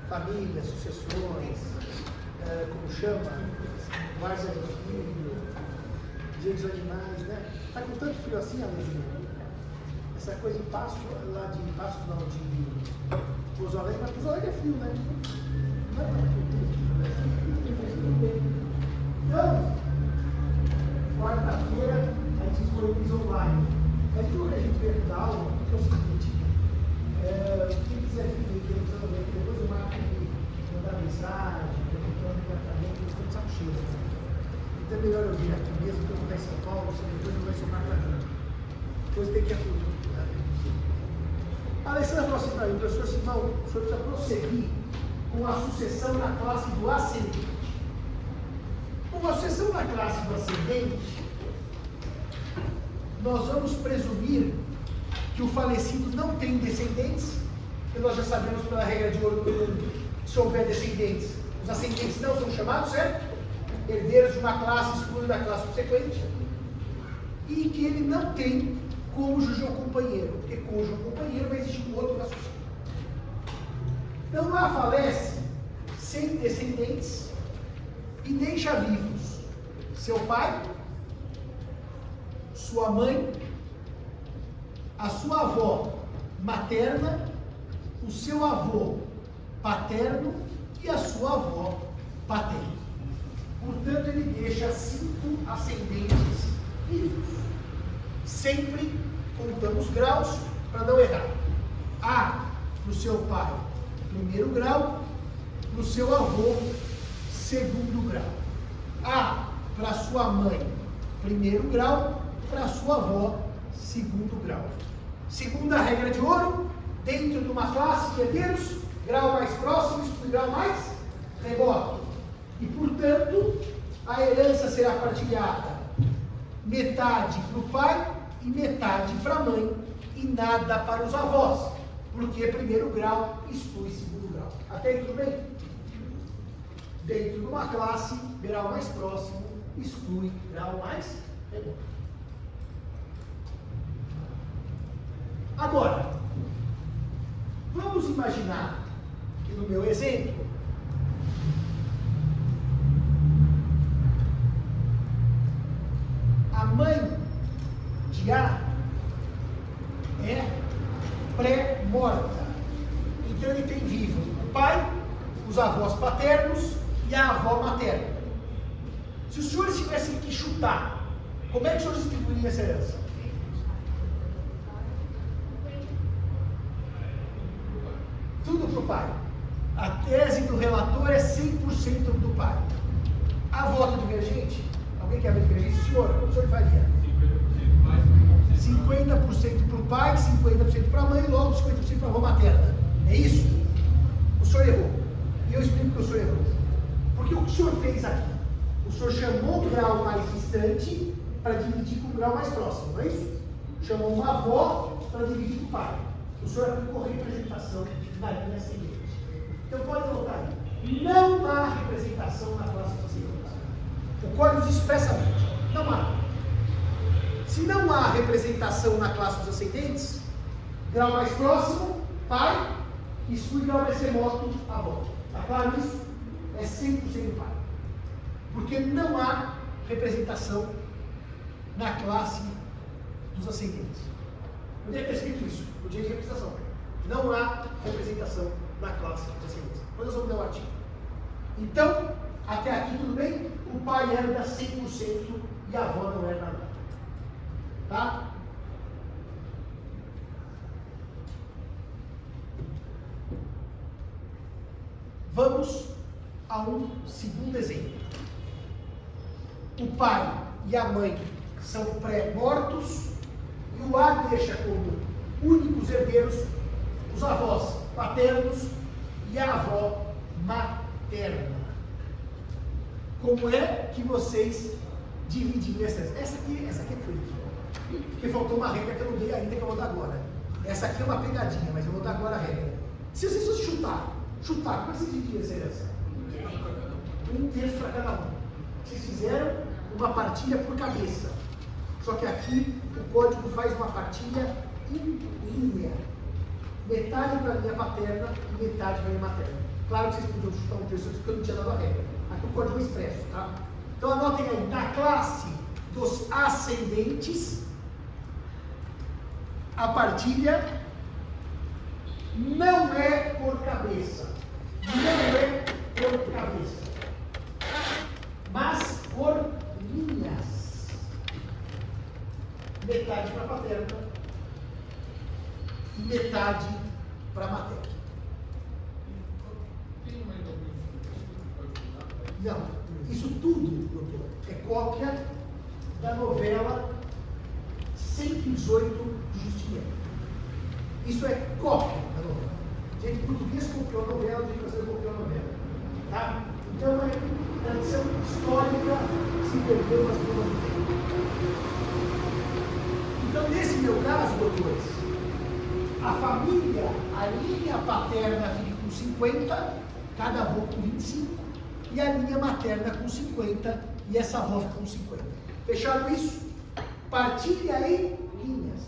Família, sucessões, como chama, várzea de filho, dia dos animais, né? Tá com tanto frio assim, Alezinha? Essa coisa de Passo, lá de Passo não, de Pouso Alegre, mas Pouso Alegre é frio, né? Não é para então, quarta-feira a gente disponibiliza online. Mas tudo que a gente vê da aula é o seguinte, quem quiser vir, depois eu marco de mandar mensagem, perguntando no departamento, eu estou de saco cheio. Então é melhor eu vir aqui mesmo, porque eu vou estar em São Paulo, senão depois não vai somar para mim. Depois tem que acudir. A Alessandra falou assim para mim, professor Simão, o senhor precisa prosseguir com a sucessão na classe do ascendente. Com a sucessão na classe do ascendente, nós vamos presumir que o falecido não tem descendentes, e nós já sabemos pela regra de ouro que se houver descendentes, os ascendentes não são chamados, certo? Herdeiros de uma classe excluem da classe subsequente, e que ele não tem cônjuge ou companheiro, porque cônjuge ou companheiro vai existir um outro na sucessão. Então lá falece sem descendentes e deixa vivos seu pai, sua mãe, a sua avó materna, o seu avô paterno e a sua avó paterna. Portanto, ele deixa 5 ascendentes vivos. Sempre contamos graus para não errar. A para o seu pai, primeiro grau, para o seu avô, segundo grau. A para sua mãe, primeiro grau, para a sua avó, segundo grau. Segunda regra de ouro, dentro de uma classe de herdeiros, grau mais próximo e grau mais remoto. E, portanto, a herança será partilhada metade para o pai e metade para a mãe, e nada para os avós, porque primeiro grau exclui segundo grau. Até aí tudo bem? Dentro de uma classe, grau mais próximo exclui grau mais remoto. Agora, vamos imaginar que no meu exemplo, a mãe de A é pré-morta. Então ele tem vivo o pai, os avós paternos e a avó materna. Se os senhores tivessem que chutar, como é que os senhores distribuiriam essa herança? Tudo para o pai. A tese do relator é 100% do pai. A voto divergente? Alguém quer ver divergente? Senhor, como o senhor faria? 50% para o pai, 50% para a mãe, logo 50% para a avó materna. É isso? O senhor errou. E eu explico que o senhor errou. Porque o que o senhor fez aqui? O senhor chamou o grau mais distante para dividir com o grau mais próximo, não é isso? Chamou uma avó para dividir com o pai. O senhor aplicou representação na linha ascendente. Então pode notar aí, não há representação na classe ascendente. O código diz expressamente, não há. Se não há representação na classe dos ascendentes, grau mais próximo, pai, que exclui grau vai ser moto, avó. Está claro isso? É 100% par. Porque não há representação na classe dos ascendentes. Onde é que está escrito isso? No dia de representação. Não há representação na classe dos ascendentes. Depois nós vamos ler o artigo. Então, até aqui tudo bem? O pai herda 100% e a avó não herda nada. Tá? Vamos a um segundo exemplo. O pai e a mãe são pré-mortos e o A deixa como únicos herdeiros os avós paternos e a avó materna. Como é que vocês dividem essa aqui é trick. Porque faltou uma regra que eu não dei ainda, que eu vou dar agora. Essa aqui é uma pegadinha, mas eu vou dar agora a regra. Se vocês fossem chutar, como é que vocês dividem essa herança? 1/3 para cada um. Vocês fizeram uma partilha por cabeça. Só que aqui o código faz uma partilha em linha. Metade para a linha paterna e metade para a linha materna. Claro que vocês podiam chutar 1/3 porque eu não tinha dado a regra. Aqui o código é expresso, tá? Então anotem aí, na classe dos ascendentes, a partilha não é por cabeça. Não é por cabeça. Mas por linhas. Metade para a paterna e metade para a materna. Não, isso tudo, doutor, é cópia da novela 118 de Justiniano. Isso é cópia da novela. Gente, português copiou a novela, gente brasileiro copiou a novela. Tá? Então é tradição histórica que se perdeu nas duas do tempo. Então, nesse meu caso, doutores, a família, a linha paterna fica com 50, cada avô com 25, e a linha materna com 50, e essa avó fica com 50. Fechado isso? Partilha em linhas.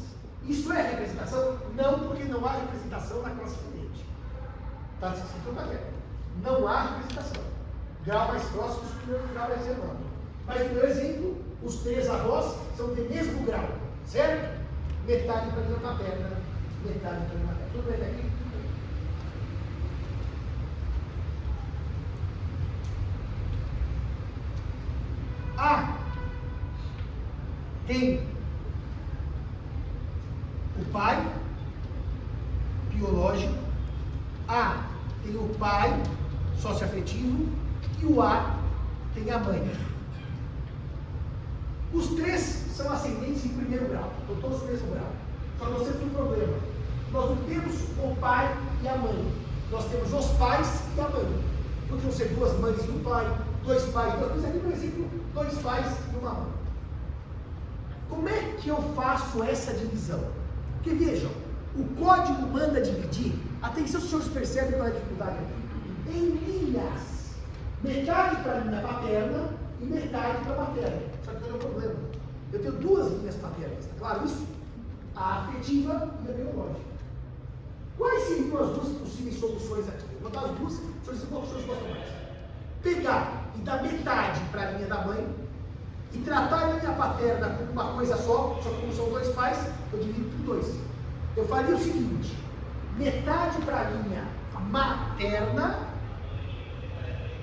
Isso é representação? Não, porque não há representação na classe ascendente. Está escrito na regra. Não há representação. Grau mais próximo, o grau vai ser menor. Mas no meu exemplo, os 3 avós são de mesmo grau, certo? Metade para a linha paterna, metade para a linha materna. Tudo bem aqui? A tem o pai biológico, A tem o pai socioafetivo e o A tem a mãe. Os 3 são ascendentes em primeiro grau, estão todos no mesmo grau. Só que nós temos um problema. Nós não temos o pai e a mãe. Nós temos os pais e a mãe. Podiam ser 2 mães e um pai, 2 pais, 2 mães. Aqui, por exemplo, 2 pais e uma mãe. Como é que eu faço essa divisão? Porque vejam, o código manda dividir. Atenção, se os senhores percebem qual é a dificuldade aqui. Em linhas. Metade para a linha paterna e metade para a materna. Só que tem um problema. Eu tenho 2 linhas paternas, tá claro isso? A afetiva e a biológica. Quais seriam as 2 possíveis soluções aqui? Eu vou dar as 2, soluções qual que vocês gostam mais. Pegar e dar metade para a linha da mãe e tratar a linha paterna como uma coisa só que como são 2 pais, eu divido por 2. Eu faria o seguinte, metade para a linha materna,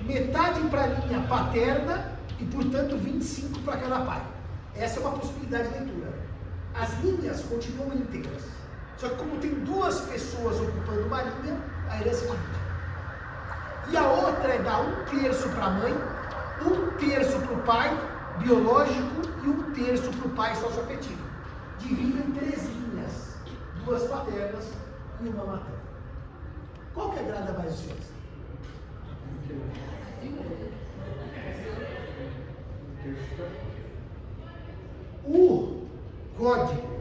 metade para a linha paterna e, portanto, 25 para cada pai. Essa é uma possibilidade de leitura. As linhas continuam inteiras. Só que como tem 2 pessoas ocupando uma linha, a herança divide. E a outra é dar 1/3 para a mãe, 1/3 para o pai biológico e 1/3 para o pai socioafetivo. Divido em 3 linhas, 2 paternas e uma materna. Qual que agrada mais os senhores? O código,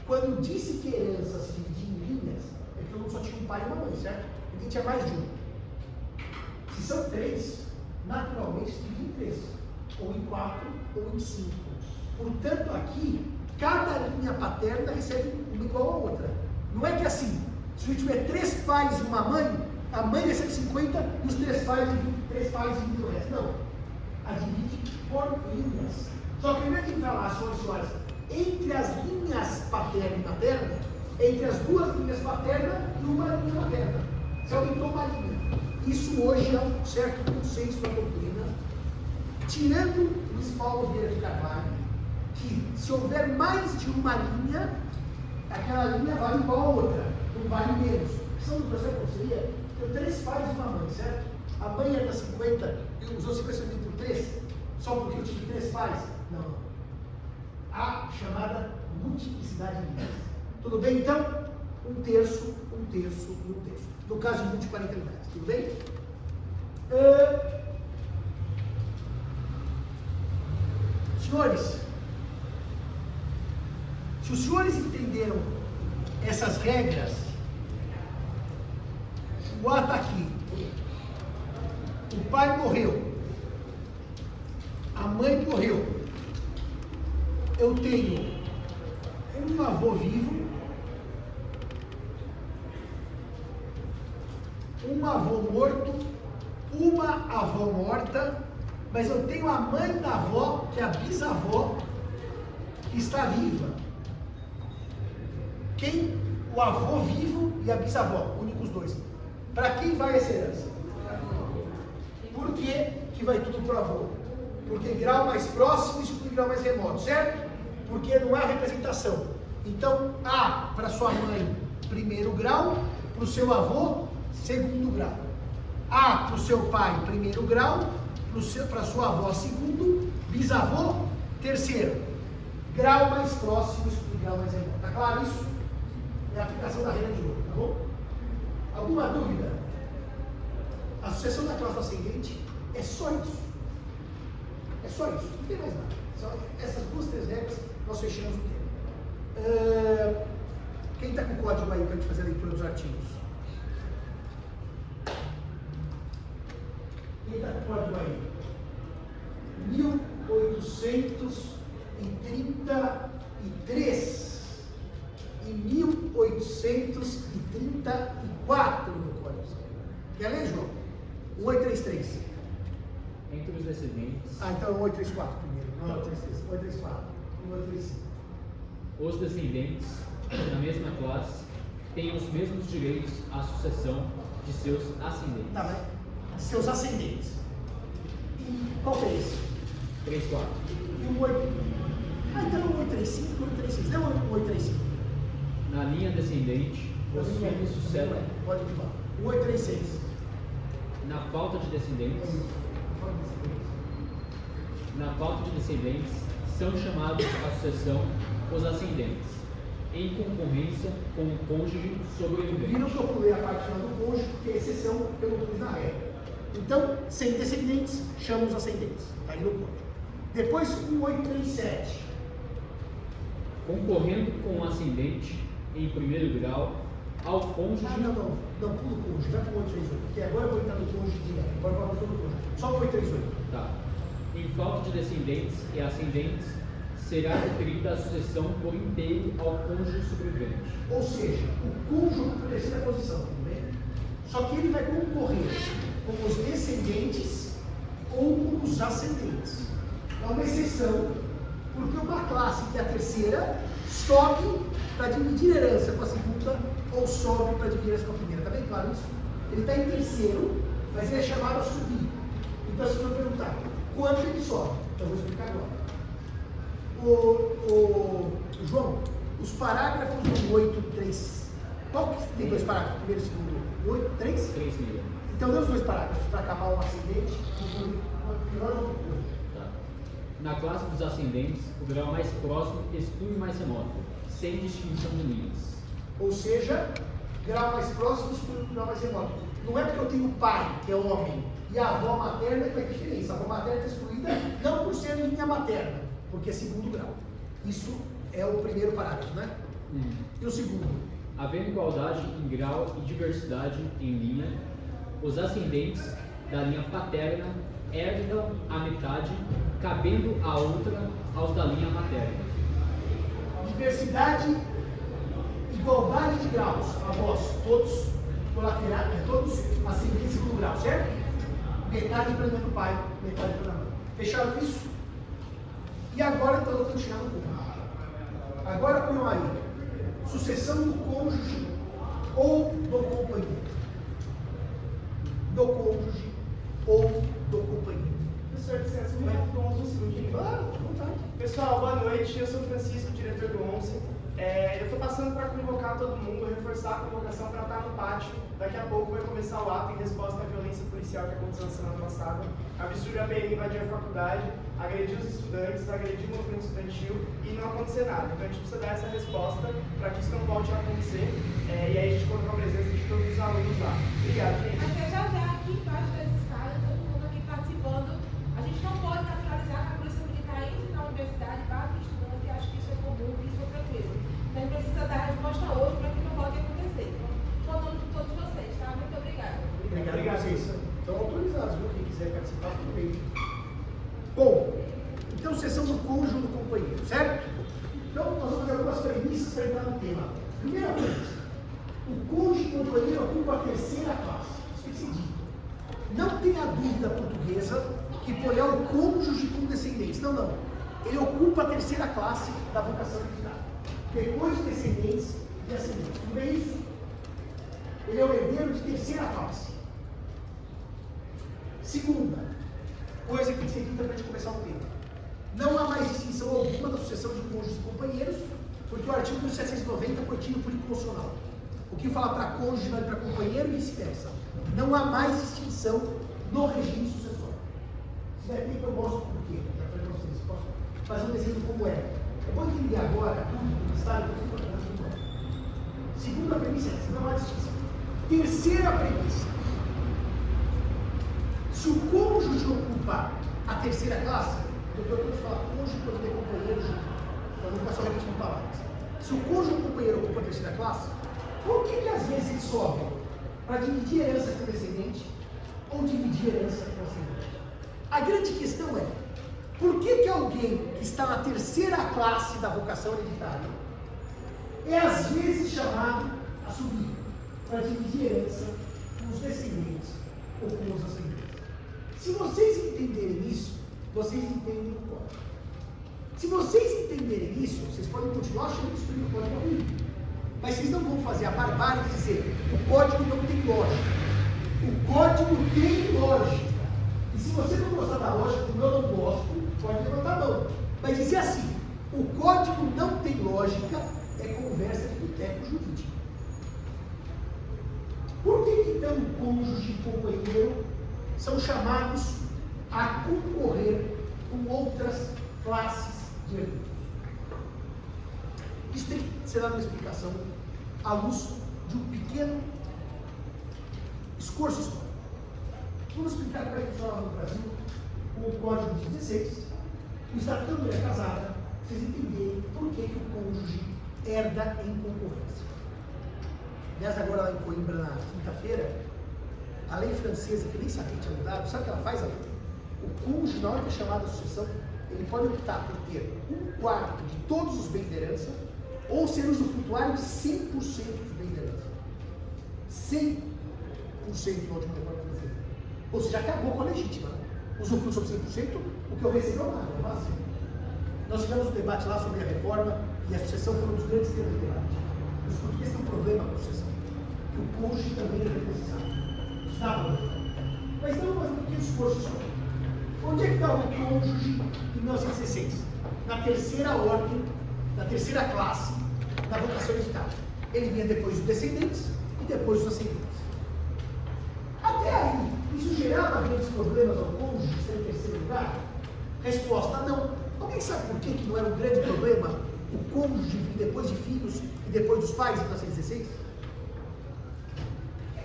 quando disse que a herança se dividia em linhas, é que todo mundo só tinha um pai e uma mãe, certo? Ninguém tinha mais de um. Se são 3, naturalmente se divide em 3, ou em 4, ou em 5. Portanto, aqui, cada linha paterna recebe uma igual a outra. Não é que assim, Se eu tiver 3 pais e uma mãe, a mãe recebe 50 e os 3 pais dividem o resto. Não. A divide por linhas. Só que primeiro tem que falar, senhoras e senhores, entre as linhas paterna e materna, entre as 2 linhas paterna e uma linha materna. Se aumentou uma linha. Isso hoje é um certo consenso da doutrina, tirando Luiz Paulo Vieira de Carvalho, que se houver mais de uma linha, aquela linha vale igual a outra, não vale menos. São do processo de seria, tem 3 pais e uma mãe, certo? A mãe é da 50 e os outros 50 são por 3, só porque eu tive 3 pais? Não. A chamada multiplicidade de linhas. Tudo bem, então? 1/3, 1/3 e 1/3. No caso de 20 e 40 unidades. Tudo bem? Senhores, se os senhores entenderam essas regras, o A está aqui. O pai morreu. A mãe morreu. Eu tenho um avô vivo, um avô morto, uma avó morta, mas eu tenho a mãe da avó, que é a bisavó, que está viva. Quem? O avô vivo e a bisavó, únicos 2. Para quem vai essa herança? Por que vai tudo para o avô? Porque grau mais próximo exclui grau mais remoto, certo? Porque não há representação. Então, A para sua mãe, primeiro grau, para o seu avô, segundo grau. A para o seu pai, primeiro grau, para sua avó, segundo, bisavô, terceiro. Grau mais próximo exclui grau mais remoto. Tá claro isso? É a aplicação da regra de ouro, tá bom? Alguma dúvida? A sucessão da classe ascendente é só isso. É só isso, não tem mais nada. Só essas 2, 3 regras, nós fechamos o tema. Quem está com o código aí para a gente fazer a leitura dos artigos? Quem está com o código aí? 1833 e 1834 no código. Quer ler, João? 1833. Entre os descendentes. Então 1834 primeiro. Não, 1833. 1834. 1835. Os descendentes, na mesma classe, têm os mesmos direitos à sucessão de seus ascendentes. Tá, mas seus ascendentes. Qual que é esse? 34. E o 8. Então 835 e 836. Não 835. Na linha descendente, os filhos sucedem. Pode acabar. O 836. Na falta de descendentes, são chamados à sucessão os ascendentes, em concorrência com o cônjuge sobrevivente. Viram que eu pulei a parte final do cônjuge, porque é exceção que eu não pus na regra. Então, sem descendentes, chama os ascendentes. Está aí no código. Depois, o 837. Concorrendo com o ascendente em primeiro grau ao cônjuge. Não pula o cônjuge, vai para o 838, porque agora eu vou entrar no cônjuge direto. Agora eu vou para o cônjuge. Só o 838. Tá. Em falta de descendentes e ascendentes, será referida a sucessão por inteiro ao cônjuge sobrevivente. Ou seja, o cônjuge na terceira posição, tudo bem? Só que ele vai concorrer com os descendentes ou com os ascendentes. É uma exceção, porque uma classe que é a terceira sobe para dividir herança com a segunda ou sobe para dividir herança com a primeira. Está bem claro isso? Ele está em terceiro, mas ele é chamado a subir. Então vocês vão perguntar, quanto ele sobe? Então eu vou explicar agora. João, os parágrafos do 8.3, qual que tem 2 parágrafos? Primeiro e segundo? 8.3? 3 mil. Então dê os 2 parágrafos para acabar o ascendente e o pior ou o Tá. Na classe dos ascendentes, o grau mais próximo exclui o mais remoto, sem distinção de linhas. Ou seja, grau mais próximo exclui o grau mais remoto. Não é porque eu tenho pai, que é homem, e a avó materna que faz diferença. A avó materna está excluída não por ser linha materna, porque é segundo grau. Isso é o primeiro parágrafo, né? E o segundo? Havendo igualdade em grau e diversidade em linha, os ascendentes da linha paterna herdam a metade, cabendo a outra aos da linha materna. Diversidade igualdade de graus, avós, todos colaterais, todos ascendentes em segundo grau, certo? Metade para do pai, metade para a mãe. Fecharam isso? E agora então eu vou chegar no ponto. Agora põe aí, sucessão do cônjuge ou do companheiro. Do cônjuge ou do companheiro. Professor, licença, me interrompe um segundinho. Claro, vontade. Pessoal, boa noite. Eu sou o Francisco, diretor do 11. Eu estou passando para convocar todo mundo, reforçar a convocação para estar no pátio. Daqui a pouco vai começar o ato em resposta à violência policial que aconteceu na semana passada. A Visúria PM invadiu a faculdade, agrediu os estudantes, agrediu o movimento estudantil e não aconteceu nada. Então a gente precisa dar essa resposta para que isso não volte a acontecer. E aí a gente conta com a presença de todos os alunos lá. Obrigado, gente. Mas já aqui embaixo das escadas, todo mundo aqui participando, a gente não pode naturalizar que a polícia militar entre na universidade, bate o estudante, e acho que isso é comum, que isso é tranquilo. Então a gente precisa dar a resposta hoje para que não volte a acontecer. Então, todo mundo, todos vocês, tá? Muito obrigada. Obrigado a vocês. Estão autorizados, viu? Quem quiser participar, aproveite. Bom, então sessão do cônjuge do companheiro, certo? Então nós vamos fazer algumas premissas para entrar no tema. Primeira premissa, o cônjuge do companheiro ocupa a terceira classe. Isso tem que ser dito. Não tenha dúvida portuguesa que põe o cônjuge com descendentes. Não, não. Ele ocupa a terceira classe da vocação hereditária. Depois de descendentes e ascendentes. Tudo bem isso? Ele é o herdeiro de terceira classe. Segunda coisa que tem que ser dita para a gente começar o tema. Não há mais distinção alguma da sucessão de cônjuges e companheiros, porque o artigo 1790 foi tido por inconstitucional. O que fala para cônjuge vale para companheiro e vice-versa. Não há mais distinção no regime sucessório. Se der tempo eu mostro por quê. Já falei para vocês. Posso fazer um desenho como é. Eu vou entender agora tudo que está no como é. Segunda premissa é essa, não há distinção. Terceira premissa. Se o cônjuge ocupa a terceira classe, eu estou falando cônjuge pode ter companheiro junto, para não ficar só repetindo palavras. Se o cônjuge ou companheiro ocupa a terceira classe, por que às vezes ele sobe para dividir herança com o descendente ou dividir herança com o ascendente? A grande questão é, por que alguém que está na terceira classe da vocação hereditária é às vezes chamado a subir para dividir herança com os descendentes ou com os ascendentes? Se vocês entenderem isso, vocês entendem o código. Se vocês entenderem isso, vocês podem continuar achando que o código é ruim. Mas vocês não vão fazer a barbárie de dizer o código não tem lógica. O código tem lógica. E se você não gostar da lógica, como eu não gosto, pode levantar a mão. Mas dizer assim, o código não tem lógica é conversa de boteco jurídico. Por que então o cônjuge e companheiro são chamados a concorrer com outras classes de herdeiros? Isso tem que ser dado uma explicação à luz de um pequeno esforço histórico. Vamos explicar como é que funcionava no Brasil com o Código de 16, o Estatuto da Mulher Casada, para vocês entenderem por que o cônjuge herda em concorrência. Aliás, agora lá em Coimbra, na quinta-feira, a lei francesa, que nem sabia que tinha mudado, sabe o que ela faz? O cônjuge, na hora que é chamado a sucessão, ele pode optar por ter 1/4 de todos os bens de herança ou ser usufrutuário de 100% dos bens de herança. 100% na última reforma financeira. Ou seja, acabou com a legítima. Usufruto sobre 100%, o que eu recebo nada, é vazio. Nós tivemos um debate lá sobre a reforma e a sucessão foi um dos grandes temas do debate. Os portugueses têm um problema com a sucessão, que o cônjuge também é necessário. Mas então vamos fazer um pequeno esforço só. Onde é que está o cônjuge em 1916? Na terceira ordem, na terceira classe da vocação hereditária. Ele vinha depois dos descendentes e depois dos ascendentes. Até aí, isso gerava grandes problemas ao cônjuge ser em terceiro lugar? Resposta, não. Alguém sabe por que não era um grande problema o cônjuge vir depois de filhos e depois dos pais em 1916?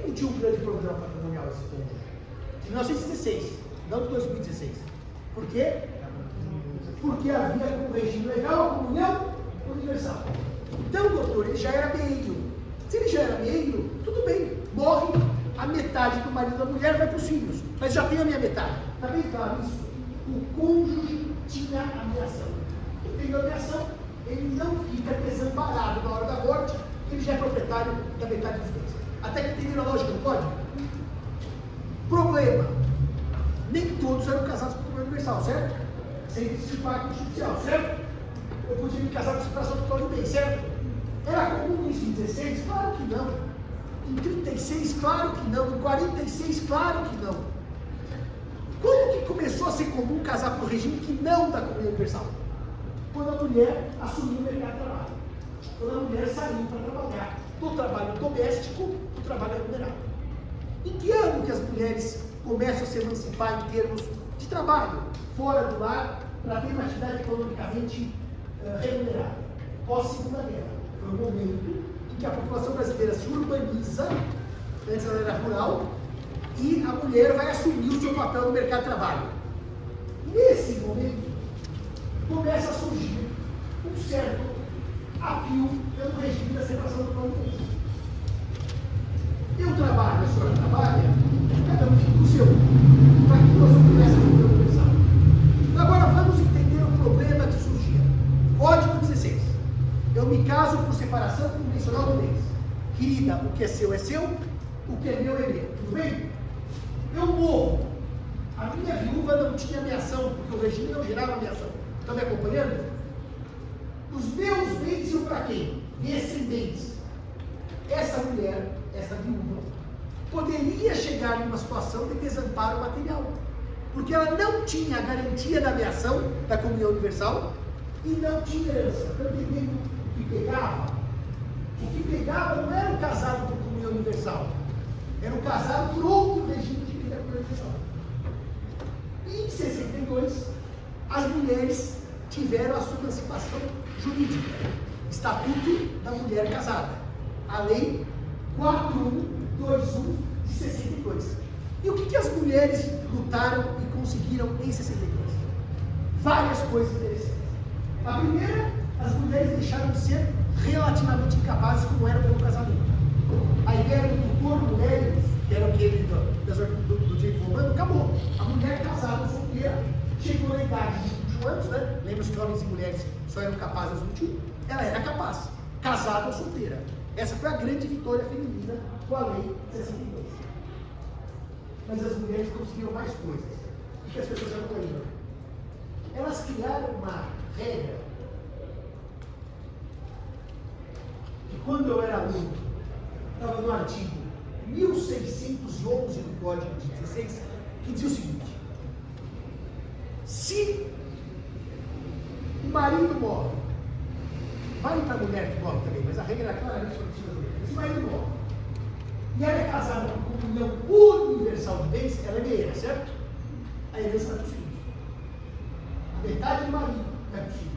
Não tinha um grande problema patrimonial esse cônjuge. De 1916, não de 2016. Por quê? Porque havia um regime legal, a comunhão universal. Então, doutor, ele já era meio. Se ele já era meio, tudo bem. Morre, a metade do marido da mulher vai para os filhos. Mas já tem a minha metade. Está bem claro isso? O cônjuge tinha ameação. E tendo ameação, ele não fica desamparado na hora da morte, ele já é proprietário da metade dos bens. Até que entenderam a lógica do código? Problema. Nem todos eram casados por comunhão universal, certo? Sem existir pacto judicial, certo? Eu podia me casar com separação total de bens, certo? Era comum isso em 16? Claro que não. Em 36? Claro que não. Em 46? Claro que não. Quando que começou a ser comum casar por regime que não da comunhão universal? Quando a mulher assumiu o mercado de trabalho. Quando a mulher saiu para trabalhar do trabalho doméstico do trabalho remunerado. Em que ano que as mulheres começam a se emancipar em termos de trabalho fora do lar para ter uma atividade economicamente remunerada? Pós-segunda guerra. Foi o momento em que a população brasileira se urbaniza, antes ela era rural, e a mulher vai assumir o seu papel no mercado de trabalho. Nesse momento, começa a surgir um certo apio pelo regime da separação do plano de bens. Eu trabalho, a senhora trabalha, cada um fica o seu. Para que nós não começa a universal. Agora vamos entender o problema que surgia. Código 16. Eu me caso por separação convencional do bens. Querida, o que é seu, o que é meu, tudo bem? Eu morro. A minha viúva não tinha ameação, porque o regime não gerava ameação. Estão me acompanhando? Os meus bens iam para quem? Descendentes. Essa mulher, essa viúva, poderia chegar em uma situação de desamparo material, porque ela não tinha a garantia da ameação da comunhão universal e não tinha herança. Estão entendendo o que pegava? O que pegava não era o casado por comunhão universal, era o casado por outro regime de vida universal. E em 62, as mulheres tiveram a sua emancipação jurídica, Estatuto da Mulher Casada, a Lei 4121 de 62. E o que as mulheres lutaram e conseguiram em 62? Várias coisas interessantes. A primeira, as mulheres deixaram de ser relativamente incapazes como eram pelo casamento. A ideia do tutor mulheres, que era aquele do direito romano, acabou. A mulher casada, solteira, chegou na idade de 21 anos, né? Lembra-se que homens e mulheres só eram capazes aos 21? Ela era capaz, casada ou solteira. Essa foi a grande vitória feminina com a Lei 62. Mas as mulheres conseguiram mais coisas. O que as pessoas não lembram? Elas criaram uma regra que, quando eu era aluno, estava no artigo 1611 do Código de 16, que dizia o seguinte: se o marido morre, vale para a mulher que morre também, mas a regra era claramente protegida das mulheres. Se o marido morre e ela é casada por comunhão universal de bens, ela é meia, certo? A herança vai para os filhos. A metade do marido vai para os filhos.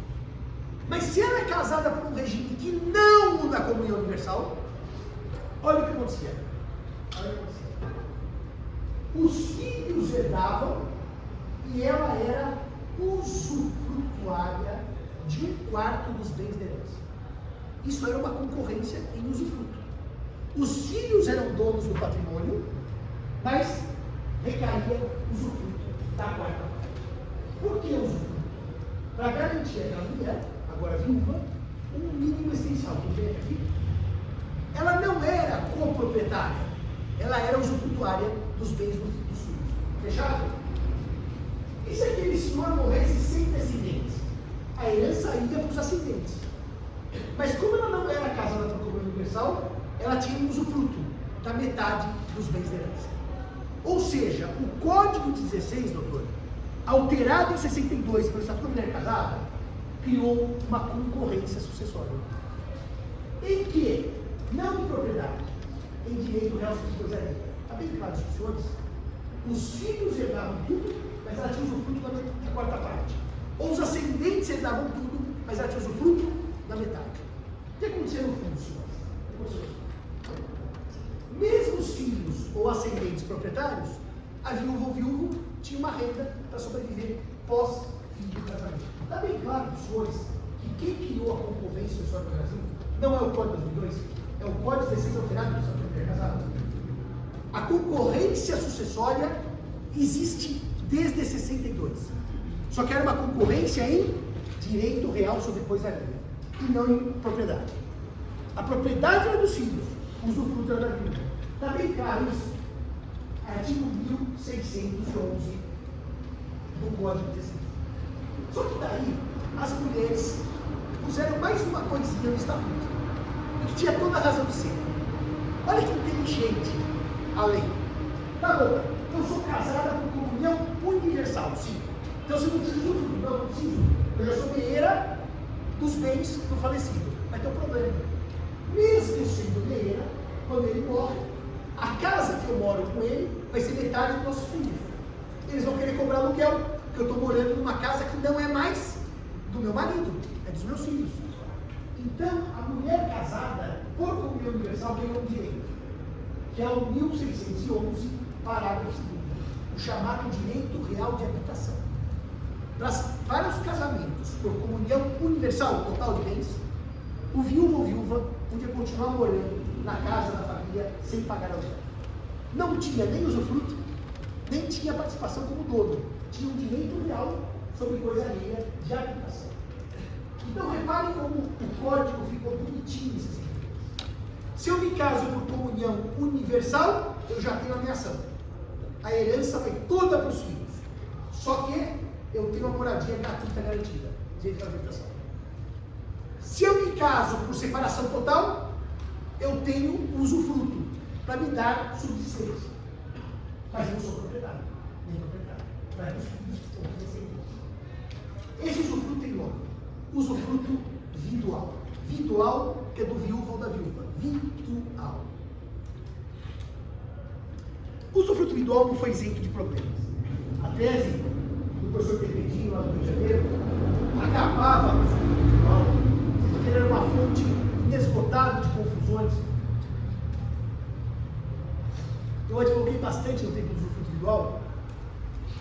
Mas se ela é casada por um regime que não da comunhão universal, olha o que acontecia. Os filhos herdavam e ela era usufrutuária de 1/4 dos bens da herança. Isso era uma concorrência em usufruto. Os filhos eram donos do patrimônio, mas recaía usufruto da 4ª parte. Por que usufruto? Para garantir a mulher, agora viúva, um mínimo essencial. Que vem aqui. Ela não era coproprietária, ela era usufrutuária dos bens dos filhos. Fechado? E se aquele senhor morresse sem descendentes? A herança ia para os ascendentes. Mas como ela não era casada por comunhão universal, ela tinha um usufruto da metade dos bens da herança. Ou seja, o Código 16, doutor, alterado em 62 pelo Estatuto da Mulher Casada, criou uma concorrência sucessória. Em que, não em propriedade, em direito real sobre coisaria. Está bem claro isso, senhores? Os filhos herdavam tudo, mas ela tinha usufruto da 4ª parte. Ou os ascendentes herdavam tudo, mas ela tinha usufruto da metade. O que aconteceu no fundo, senhores? Mesmo os filhos ou ascendentes proprietários, a viúva ou viúvo tinha uma renda para sobreviver pós-fim do casamento. Está bem claro, senhores, que quem criou a concorrência sucessória no Brasil não é o Código 2002, é o Código 16 alterado do Estatuto da Mulher Casada. A concorrência sucessória existe desde 62. Só que era uma concorrência em direito real sobre coisaria e não em propriedade. A propriedade era dos filhos, o usufruto era da viúva. Está bem claro isso? Artigo 1611 do Código de Descendência. Só que daí, as mulheres puseram mais uma coisinha no estatuto, e que tinha toda a razão de ser. Olha que inteligente a lei. Tá bom, eu sou casada com comunhão universal, sim. Então se eu não preciso, não preciso. Eu já sou herdeira dos bens do falecido. Vai ter um problema. Mesmo sendo herdeira, quando ele morre, a casa que eu moro com ele vai ser metade dos nossos filhos. Eles vão querer cobrar aluguel, porque eu estou morando numa casa que não é mais do meu marido, é dos meus filhos. Então, a mulher casada, por comunhão universal, ganhou um direito, que é o 1611, parágrafo 2º, o chamado direito real de habitação. Para os casamentos por comunhão universal, total de bens, o viúvo ou viúva podia continuar morando na casa da família sem pagar aluguel. Não tinha nem usufruto, nem tinha participação como dono. Tinha um direito real sobre coisa alheia de habitação. Então reparem como o código ficou bonitinho nesses sentidos. Se eu me caso por comunhão universal, eu já tenho a minha ação. A herança vai toda para os filhos. Só que eu tenho uma moradia gratuita garantida, direito à habitação. Se eu me caso por separação total, eu tenho usufruto para me dar subsistência. Mas eu não sou proprietário, nem proprietário. Vai para os filhos ou descendentes. Esse usufruto tem nome. Usufruto vidual. Vidual, que é do viúvo ou da viúva. Vidual. O usufruto vidual não foi isento de problemas. A tese do professor Terpedinho, lá no Rio de Janeiro, acabava com o usufruto vidual, porque ele era uma fonte inesgotável de confusões. Eu advoguei bastante no tempo do usufruto individual.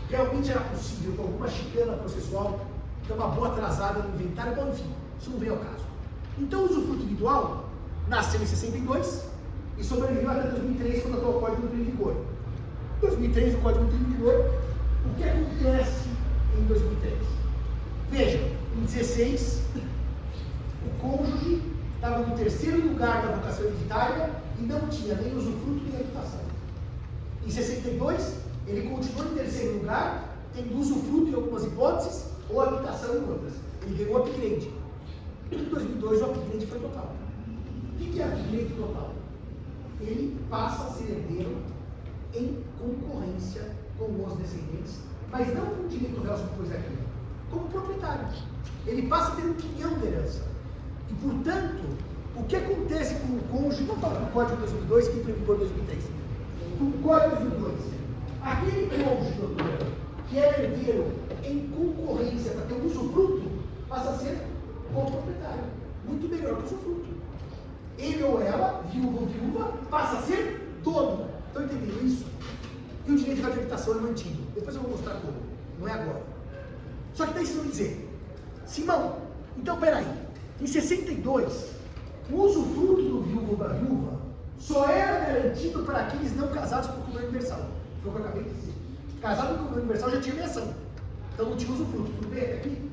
Realmente era possível, com alguma chicana processual, ter uma boa atrasada no inventário, bom, enfim, isso não veio ao caso. Então, o usufruto individual nasceu em 62 e sobreviveu até 2003, quando o Código entrou em vigor. Em 2003, o Código entrou em vigor. O que acontece em 2003? Veja, em 16, o cônjuge estava no terceiro lugar da vocação hereditária e não tinha nem usufruto nem habitação. Em 62, ele continuou em terceiro lugar, tendo usufruto em algumas hipóteses ou habitação em outras. Ele ganhou o upgrade. Em 2002, o upgrade foi total. O que é upgrade total? Ele passa a ser herdeiro em concorrência com os descendentes, mas não com direito real sobre coisa aqui, como proprietário. Ele passa a ter um quinhão de herança. E, portanto, o que acontece com o cônjuge, não fala do Código 2002, que entrou em vigor em 2003. O Código 2002, aquele cônjuge, doutor, que é herdeiro em concorrência para ter um usufruto, passa a ser coproprietário. Muito melhor que o usufruto. Ele ou ela, viúva ou viúva, passa a ser dono. Estão entendendo isso? E o direito de habitação é mantido. Depois eu vou mostrar como. Não é agora. Só que daí vocês vão dizer, Simão, então peraí, em 62, o usufruto do viúvo ou da viúva só era garantido para aqueles não casados por comunhão universal. Foi o que eu acabei de dizer. Casado por comunhão universal já tinha menção. Então não tinha usufruto. Tudo bem aqui?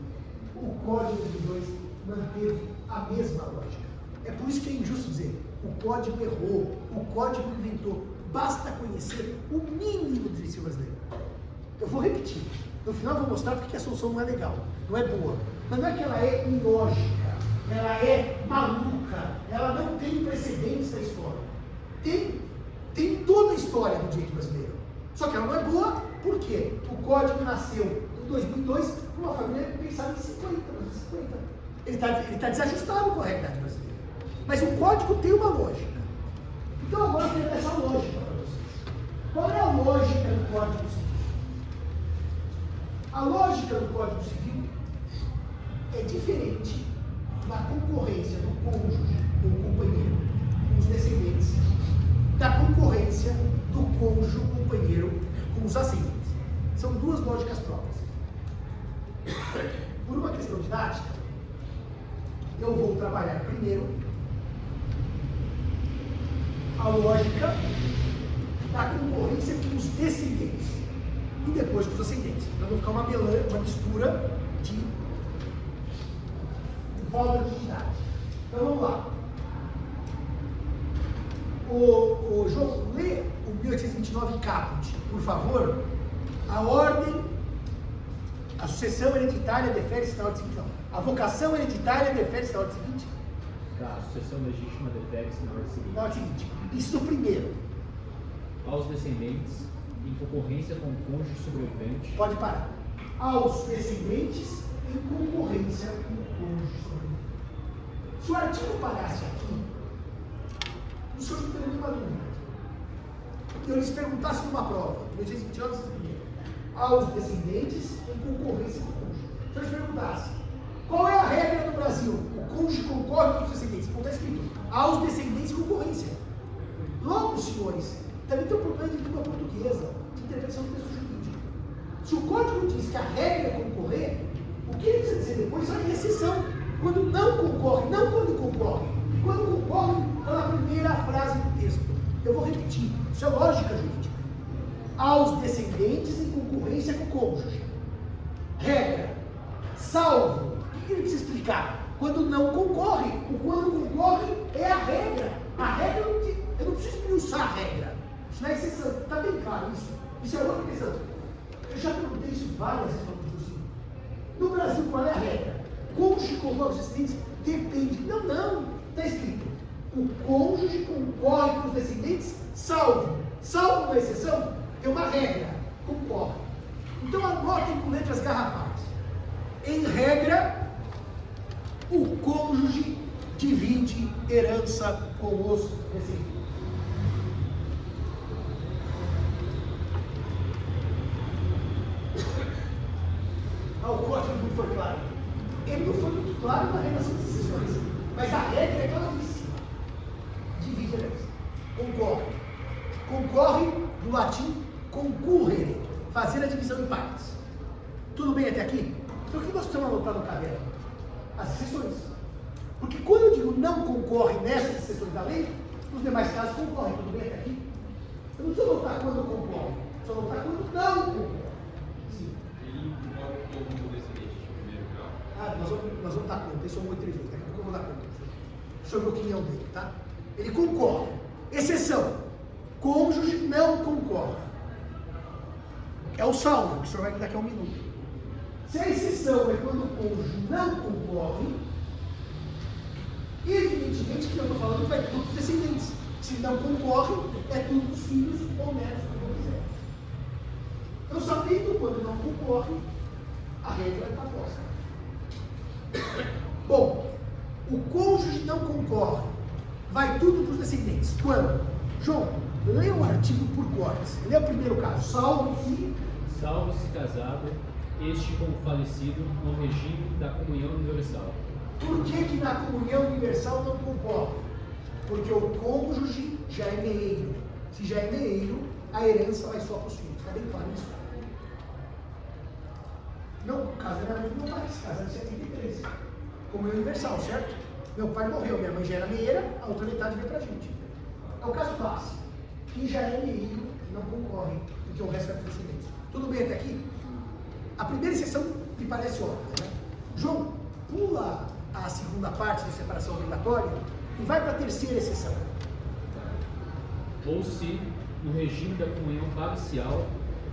O Código de 2002 manteve a mesma lógica. É por isso que é injusto dizer, o Código errou, o Código inventou. Basta conhecer o mínimo do direito brasileiro. Eu vou repetir. No final eu vou mostrar porque a solução não é legal, não é boa. Mas não é que ela é ilógica, ela é maluca, ela não tem precedentes na história. Tem toda a história do direito brasileiro. Só que ela não é boa, por quê? O Código nasceu em 2002 numa família pensada em 50. Ele está desajustado com a realidade brasileira. Mas o Código tem uma lógica. Então agora eu quero dar essa lógica para vocês. Qual é a lógica do Código Civil? A lógica do Código Civil é diferente da concorrência do cônjuge ou companheiro com os descendentes, da concorrência do cônjuge ou companheiro com os ascendentes. São duas lógicas próprias. Por uma questão didática, eu vou trabalhar primeiro a lógica da concorrência com os descendentes e depois com os ascendentes, para não ficar uma mistura de volta de idade. Então vamos lá. João, lê o 1829 caput, por favor. A ordem, a sucessão hereditária defere-se na ordem seguinte. Não. A vocação hereditária defere-se na ordem seguinte. Tá, a sucessão legítima defere-se na ordem seguinte. Na ordem seguinte. Isso primeiro. Aos descendentes, em concorrência com o cônjuge sobrevivente. Pode parar. Aos descendentes, em concorrência com o cônjuge sobrevivente. Se o artigo parasse aqui, o senhor não teria nenhuma dúvida. Eu lhes perguntasse numa prova, 1829, aos descendentes em concorrência com o cônjuge. Se eu lhes perguntasse, qual é a regra no Brasil? O cônjuge concorre com os descendentes. Como está escrito, aos descendentes em concorrência. Logo, senhores, também tem um problema de língua portuguesa, de interpretação do texto jurídico. Se o código diz que a regra é concorrer, o que ele precisa dizer depois é exceção. Quando não concorre, não quando concorre. Quando concorre, está na primeira frase do texto. Eu vou repetir, isso é lógica jurídica. Aos descendentes em concorrência com o cônjuge. Regra, salvo. O que ele precisa explicar? Quando não concorre. O quando concorre é a regra. A regra, eu não preciso esmiuçar a regra. Isso não é exceção. Está bem claro isso? Isso é outra questão. Eu já perguntei isso várias vezes no curso. No Brasil, qual é a regra? Cônjuge concorre aos descendentes? Depende. Não. Está escrito. O cônjuge concorre com os descendentes, salvo. Salvo uma exceção, tem uma regra. Concorre. Então anotem com letras garrafais. Em regra, o cônjuge divide herança com os descendentes. O código não foi claro. Ele não foi muito claro na relação das decisões, mas a regra é claríssima. Divide a herança. Concorre. Concorre, do latim, concurrere, fazer a divisão em partes. Tudo bem até aqui? Então o que nós precisamos anotar no caderno? As exceções. Porque quando eu digo não concorre nessas exceções da lei, nos demais casos concorre. Tudo bem até aqui? Eu não preciso anotar quando concorre, só anotar quando não concorre. Nós vamos dar conta, isso é um 832, daqui a pouco eu vou dar conta sobre a opinião dele, tá? Ele concorre. Exceção, cônjuge não concorre. É o salvo, que o senhor vai ver daqui a um minuto. Se a exceção é quando o cônjuge não concorre, evidentemente que eu estou falando vai tudo dos descendentes. Se não concorre, é tudo dos filhos ou netos, como quiser. Então, sabendo quando não concorre, a regra está posta. Bom, o cônjuge não concorre, vai tudo para os descendentes. Quando? João, lê o artigo por cortes. Lê o primeiro caso. Salvo-se casado, este com o falecido, no regime da comunhão universal. Por que na comunhão universal não concorre? Porque o cônjuge já é meeiro. Se já é meeiro, a herança vai só para os filhos. Está bem claro isso? Não, o casamento do meu pai, se casaram em 73. Comunhão universal, certo? Meu pai morreu, minha mãe já era meieira, a outra metade veio pra gente. É o caso clássico. Quem já é meieiro não concorre, porque o resto é descendente. Tudo bem até aqui? A primeira exceção me parece óbvia, né? João, pula a segunda parte da separação obrigatória e vai para a terceira exceção. Ou se, no regime da comunhão parcial,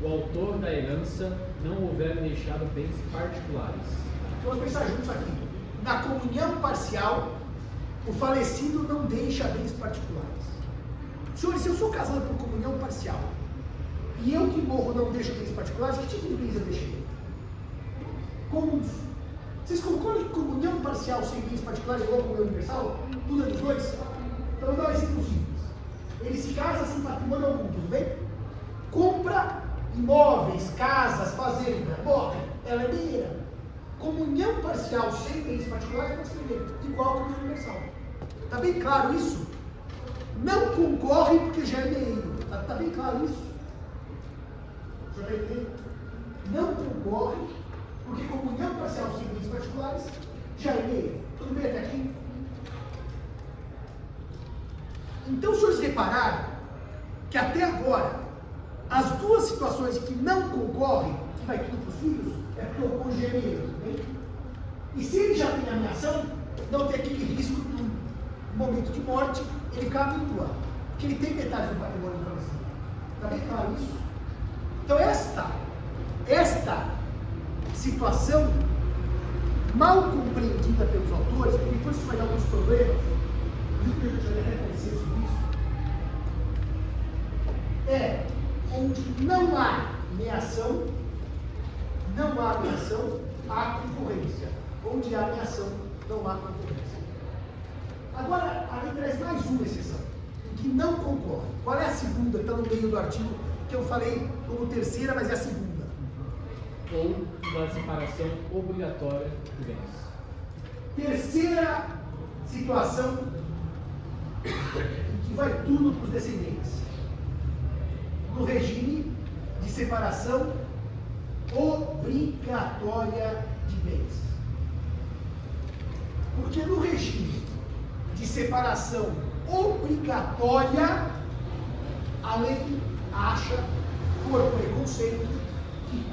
o autor da herança não houver deixado bens particulares. Vamos pensar juntos aqui. Na comunhão parcial, o falecido não deixa bens particulares. Senhores, se eu sou casado por comunhão parcial e eu que morro não deixo bens particulares, que tipo de bens eu deixei? Comuns. Vocês concordam que comunhão parcial sem bens particulares é igual a comunhão universal? Tudo é dos dois? Então eu vou dar um exemplo simples. Ele se casa sem patrimônio algum, tudo bem? Compra imóveis, casas, fazenda, morre, ela é meieira. Comunhão parcial sem bens particulares pode escrever igual a comunhão universal. Está bem claro isso? Não concorre porque já é meieiro. Está bem claro isso? O senhor está entendendo? Não concorre porque comunhão parcial sem bens particulares já é meieiro. Tudo bem até aqui? Então, os senhores repararam que até agora as duas situações que não concorrem, que vai tudo para os filhos, é porque o cônjuge é meieiro, bem? E se ele já tem ameação, não tem aquele risco do momento de morte, ele fica à vídua. que ele tem metade do patrimônio do falecido. Está bem claro isso? Então esta situação mal compreendida pelos autores, porque depois isso vai dar alguns problemas, e o que eu já ia reconhecer sobre isso, é onde não há meação, há concorrência. Onde há meação, não há concorrência. Agora, a lei traz mais uma exceção, em que não concorre. Qual é a segunda, que está no meio do artigo, que eu falei como terceira, mas é a segunda? Ou da separação obrigatória de bens. Terceira situação em que vai tudo para os descendentes. No regime de separação obrigatória de bens. Porque no regime de separação obrigatória, a lei acha, por preconceito, que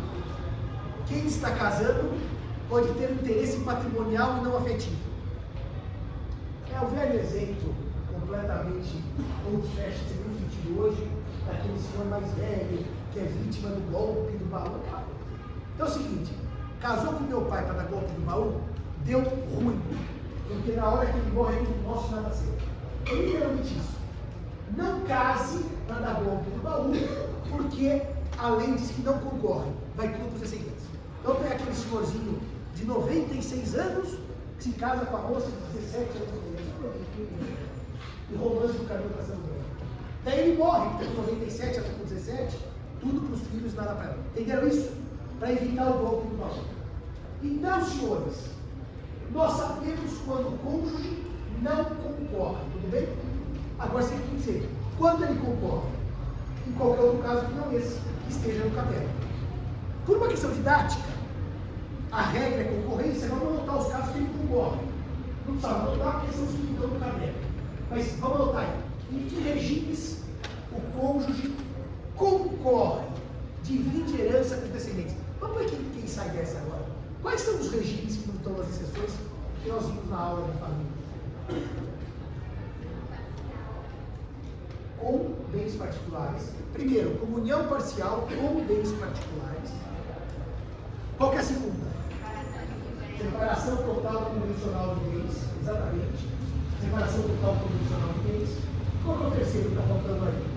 quem está casando pode ter um interesse patrimonial e não afetivo. É o velho exemplo, completamente old fashion, sem nenhum sentido hoje, daquele senhor mais velho, que é vítima do golpe do baú. Então é o seguinte, casou com meu pai para dar golpe do baú, deu ruim, porque na hora que ele morre, ele não nosso nada a ser. É literalmente isso. Não case para dar golpe do baú, porque a lei diz que não concorre, vai tudo para os descendentes. Então pega aquele senhorzinho de 96 anos, que se casa com a moça de 17 anos, e romance do caminho para São Paulo. Daí ele morre, porque com 97, ela com 17, tudo para os filhos, nada para ela. Entenderam isso? Para evitar o golpe do baú. Então, senhores, nós sabemos quando o cônjuge não concorre, tudo bem? Agora você tem que dizer, quando ele concorre? Em qualquer outro caso que não esse, que esteja no caderno. Por uma questão didática, a regra é concorrência, vamos anotar os casos que ele concorre. Não precisa anotar porque são os que estão no caderno. Mas vamos anotar aí. Em que regimes o cônjuge concorre, divide herança com os descendentes? Vamos ver quem sai dessa agora. Quais são os regimes que não estão nas exceções que nós vimos na aula de família? Com bens particulares. Primeiro, comunhão parcial com bens particulares. Qual que é a segunda? Separação total convencional de bens. Exatamente. Separação total convencional de bens. Qual que é o terceiro que está faltando aí?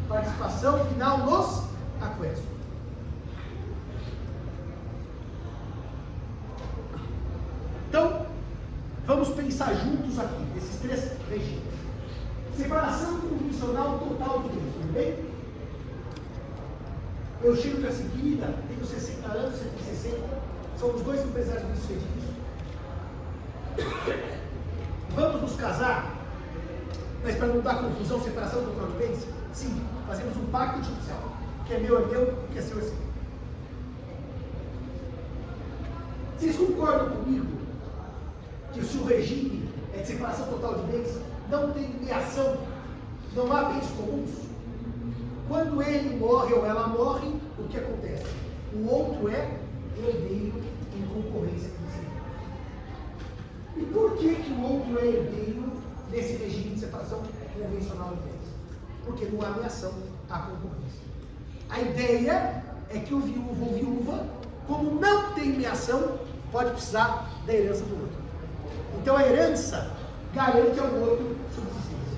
Participação final nos aquestos. Então, vamos pensar juntos aqui, nesses três regimes. Separação convencional total de bens, tudo bem? Eu chego para a seguida, tenho 60 anos, você tem 60, somos dois empresários muito sucedidos. Vamos nos casar, mas para não dar confusão, separação total de bens? Sim, fazemos um pacto judicial, que é meu, que é seu, é seu. Vocês concordam comigo que se o regime é de separação total de bens, não tem meação, não há bens comuns? Quando ele morre ou ela morre, o que acontece? O outro é herdeiro em concorrência com você. E por que o outro é herdeiro nesse regime de separação convencional de bens? Porque não há meação, há concorrência. A ideia é que o viúvo ou viúva, como não tem meação, pode precisar da herança do outro. Então a herança garante ao outro subsistência.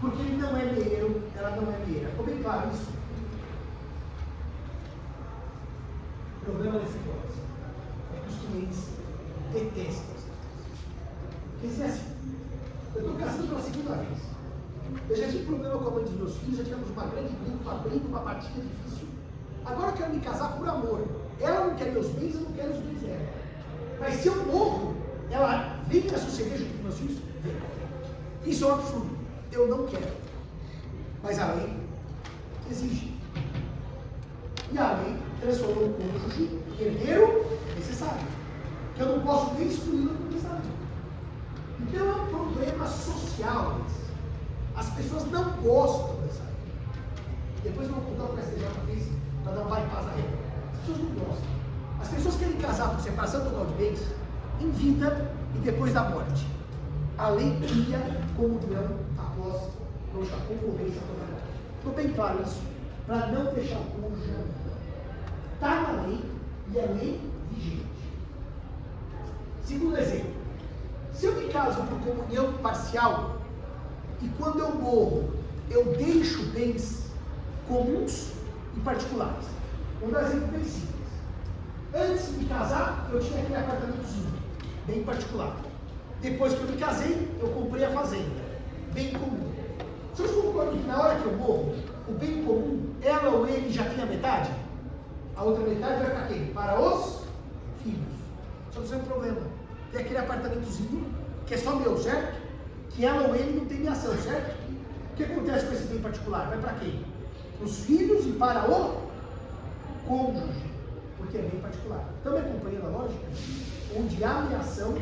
Porque ele não é meeiro, ela não é meeira. Ficou bem claro isso? O problema desse negócio é que os clientes detestam isso. Porque dizer assim, eu estou casando pela segunda vez. Eu já tive problema com a mãe dos meus filhos, já tivemos uma grande briga, uma partida difícil. Agora eu quero me casar por amor. Ela não quer meus bens, eu não quero os bens dela. Mas se eu morro, ela vem para suceder junto com meus filhos? Vem. Isso é um absurdo. Eu não quero. Mas a lei exige. E a lei transformou o cônjuge em herdeiro necessário. Que eu não posso nem excluí-lo do testamento. Então é um problema social. As pessoas não gostam dessa lei. Depois eu vou contar o que a STJ fez para dar um bypass à regra. As pessoas não gostam. As pessoas querem casar por separação total de bens em vida e depois da morte. A lei cria comunhão após Vamos chamar concorrência totalidade. Ficou bem claro isso? Para não deixar o cônjuge na lei. Está na lei e é lei vigente. Segundo exemplo, se eu me caso por comunhão parcial e quando eu morro eu deixo bens comuns e particulares. Vou dar um exemplo bem simples. Antes de me casar, eu tinha aquele apartamentozinho, bem particular. Depois que eu me casei, eu comprei a fazenda, bem comum. Vocês concordam que na hora que eu morro, o bem comum, ela ou ele já tem a metade? A outra metade vai para quem? Para os filhos. Só que isso é um problema. Tem aquele apartamentozinho que é só meu, certo? Que ela ou ele não tem minha ação, certo? O que acontece com esse bem particular? Vai para quem? Para os filhos e para o cônjuge, porque é bem particular. Estão me acompanhando a lógica? Onde há ameação,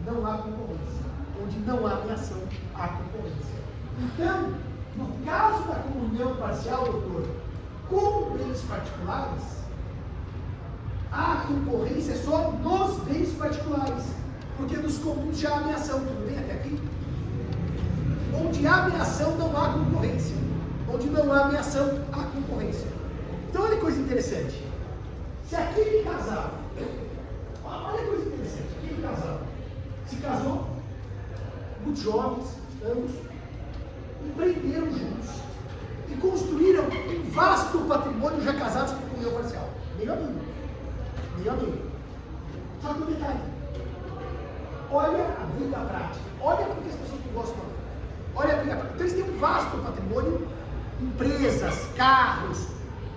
não há concorrência. Onde não há ameação, há concorrência. Então, no caso da comunhão parcial, doutor, com bens particulares, a concorrência é só nos bens particulares, porque nos comuns já há ameação. Tudo bem até aqui? Onde há ameação, não há concorrência. Onde não há ameação, há concorrência. Então, olha que coisa interessante. Se aquele casal, olha que coisa interessante, aquele casal se casou, muito jovens, ambos, empreenderam juntos e construíram um vasto patrimônio já casados com comunhão parcial. Meio amigo. Meio amigo. Só que um detalhe. Olha a vida prática. Olha porque as pessoas não gostam. Olha a vida prática. Então eles têm um vasto patrimônio, empresas, carros,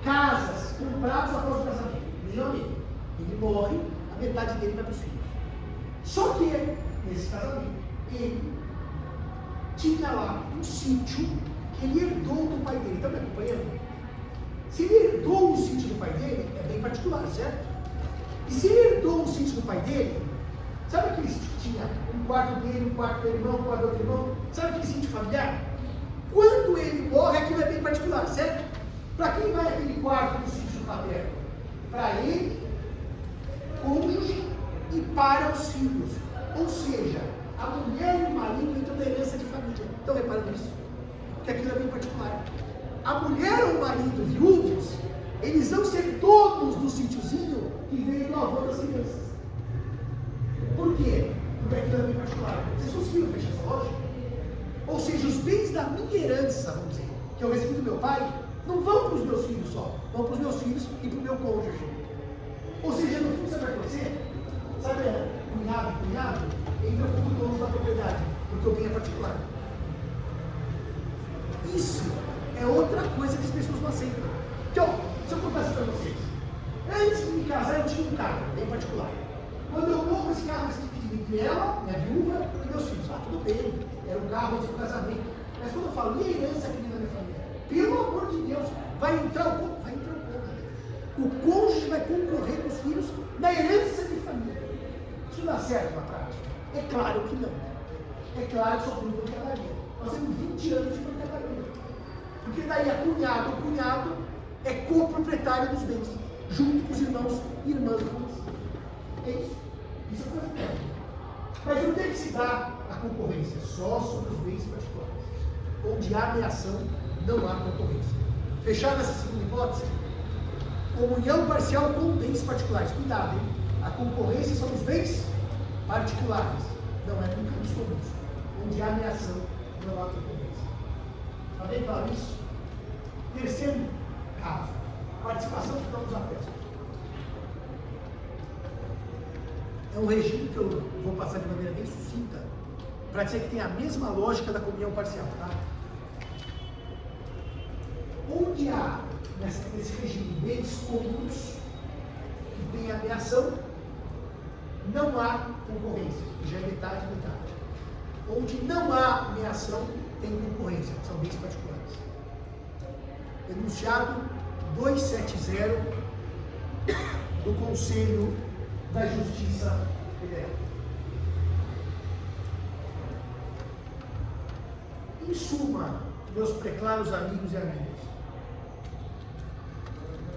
casas, comprados após o casamento. Meio amigo. Ele morre, a metade dele vai para os filhos. Só que, nesse casamento, ele tinha lá um sítio que ele herdou do pai dele. Está me acompanhando? Se ele herdou o sítio do pai dele, é bem particular, certo? E se ele herdou o sítio do pai dele, sabe aquele sítio que tinha um quarto dele, um quarto do irmão, um quarto do outro irmão? Sabe aquele sítio familiar? Quando ele morre, aquilo é bem particular, certo? Para quem vai aquele quarto do sítio paterno? Para ele, cônjuge e para os filhos. Ou seja, a mulher e o marido entram na herança de família. Estão reparando isso? Que aquilo é bem particular. A mulher ou o marido viúvos, eles vão ser donos do sítiozinho que veio do avô das crianças. Por quê? Porque aquilo é bem particular. Vocês conseguiram fechar essa lógica? Ou seja, os bens da minha herança, vamos dizer, que eu recebi do meu pai, não vão para os meus filhos só, vão para os meus filhos e para o meu cônjuge. Ou seja, no fundo, sabe o que vai acontecer? Sabe, cunhado e cunhado, entram como donos da propriedade, porque o bem é particular. Isso é outra coisa que as pessoas não aceitam. Então, se eu contar isso para vocês, antes de me casar eu tinha um carro, bem particular. Quando eu morro, esse carro vai ser dividido entre ela, minha viúva, e meus filhos. Ah, tudo bem, era um carro antes do casamento. Mas quando eu falo, e a herança aqui na minha família? Pelo amor de Deus, vai entrar o cônjuge. Vai entrar o cônjuge. O cônjuge vai concorrer com os filhos na herança de família. Isso dá certo na prática? É claro que não. É claro que só por pancadaria. Nós temos 20 anos de pancadaria. Porque daí o cunhado é coproprietário dos bens, junto com os irmãos e irmãs. É isso. Isso é coisa. Mas onde é que se dá a concorrência? Só sobre os bens particulares. Onde há ameação, não há concorrência. Fechada essa segunda hipótese? Comunhão parcial com bens particulares. Cuidado, hein? A concorrência são os bens particulares. Não é nunca dos comuns. Onde há ameação, não há concorrência. Está bem claro isso? Terceiro caso. Participação final dos atestos. É um regime que eu vou passar de maneira bem sucinta, para dizer que tem a mesma lógica da comunhão parcial, tá? Onde há, nesse regime, bens comuns que tem ameação, não há concorrência, já é metade. Onde não há ameação, tem concorrência, são bens particulares. Enunciado 270 do Conselho da Justiça Federal. Em suma, meus preclaros amigos e amigas,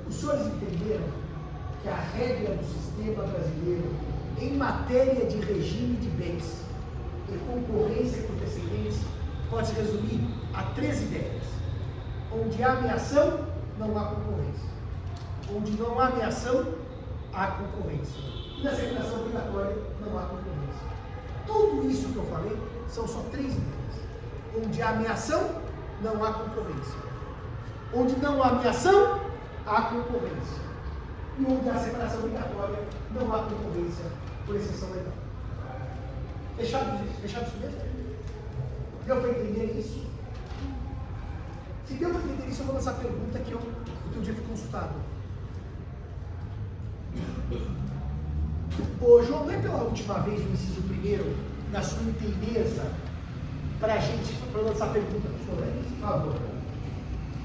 os senhores entenderam que a regra do sistema brasileiro em matéria de regime de bens e concorrência por descendentes pode se resumir há 3 ideias. Onde há ameação, não há concorrência. Onde não há ameação, há concorrência. E na separação obrigatória, não há concorrência. Tudo isso que eu falei são só 3 ideias. Onde há ameação, não há concorrência. Onde não há ameação, há concorrência. E onde há separação obrigatória, não há concorrência, por exceção legal. Fechado isso mesmo? Deu para entender isso? Se deu para entender isso, eu vou lançar a pergunta que eu outro dia fui consultado. Ô João, não é pela última vez o inciso primeiro, na sua inteireza, para a gente, para lançar a pergunta, por favor.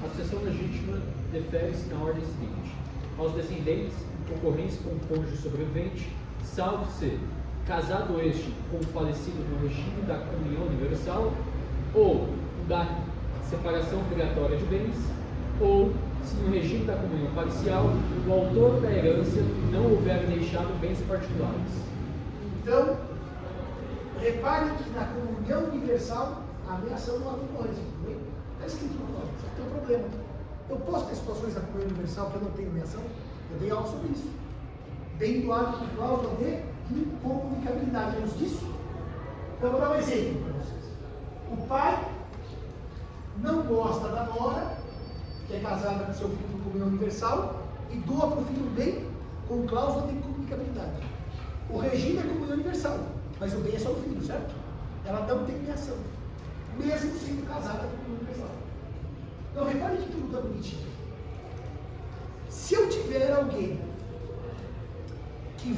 A sucessão legítima defere-se na ordem seguinte: aos descendentes, em concorrência com o cônjuge sobrevivente, salvo se casado este com o falecido no regime da comunhão universal, ou da separação obrigatória de bens, ou se no regime da comunhão parcial o autor da herança não houver deixado bens particulares. Então, reparem que na comunhão universal a ameação não há concorrência, tudo bem? Está escrito no código, só que tem um problema. Eu posso ter situações da comunhão universal que eu não tenho ameação? Eu dei aula sobre isso. Dentro do ato de cláusula de incomunicabilidade. Lemos disso? Então, eu vou dar um exemplo para vocês. O pai não gosta da nora, que é casada com seu filho por comunhão universal, e doa para o filho um bem com cláusula de incomunicabilidade. O regime é comunhão universal, mas o bem é só do filho, certo? Ela não tem ameação, mesmo sendo casada com comunhão universal. Então, repare que tudo está bonitinho. Se eu tiver alguém que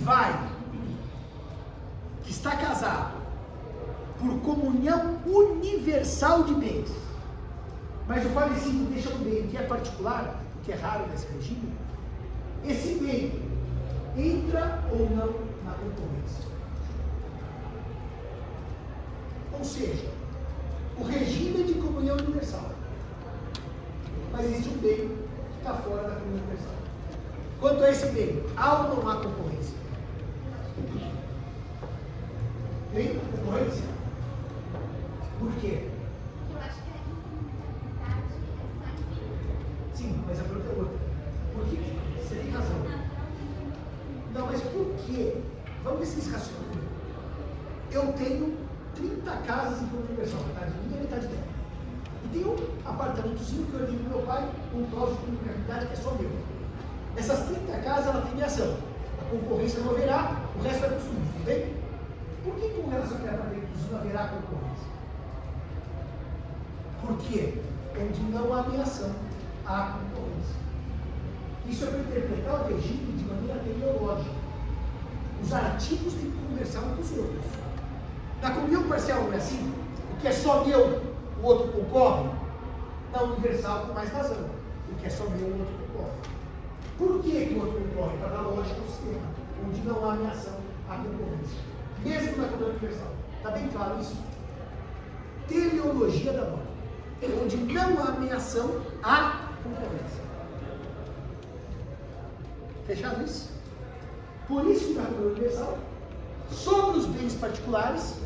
está casado por comunhão universal de bens, mas o falecido deixa um bem que é particular, que é raro nesse regime, esse bem entra ou não na concorrência. Ou seja, o regime é de comunhão universal, mas existe um bem que está fora da comunhão universal. Quanto a esse bem, há ou não há concorrência? Tem concorrência? Por quê? Eu acho que a incomunicabilidade é só em vida. Sim, mas a pergunta é outra. Por que? Você tem razão. Não, mas por quê? Vamos ver se esse raciocínio comigo. Eu tenho 30 casas em comunhão universal, metade minha e metade dela. E tem um apartamentozinho que eu herdei do meu pai, com cláusula de comunicabilidade que é só meu. Essas 30 casas, ela tem ameação. A concorrência não haverá, o resto vai consumir, tudo bem? Por que com relação àquele apartamentozinho haverá concorrência? Porque onde não há ameação, há concorrência. Isso é para interpretar o regime de maneira teleológica. Os artigos têm que conversar uns com os outros. Na comunhão parcial não é assim? O que é só meu, o outro concorre? Na universal, com mais razão. O que é só meu, o outro concorre. Por que o outro concorre? Para dar lógica ao sistema, onde não há ameação, há concorrência. Mesmo na comunhão universal. Está bem claro isso? Teleologia da norma. Onde não há ameação, há concorrência. Fechado isso? Por isso que na comunhão universal, sobre os bens particulares,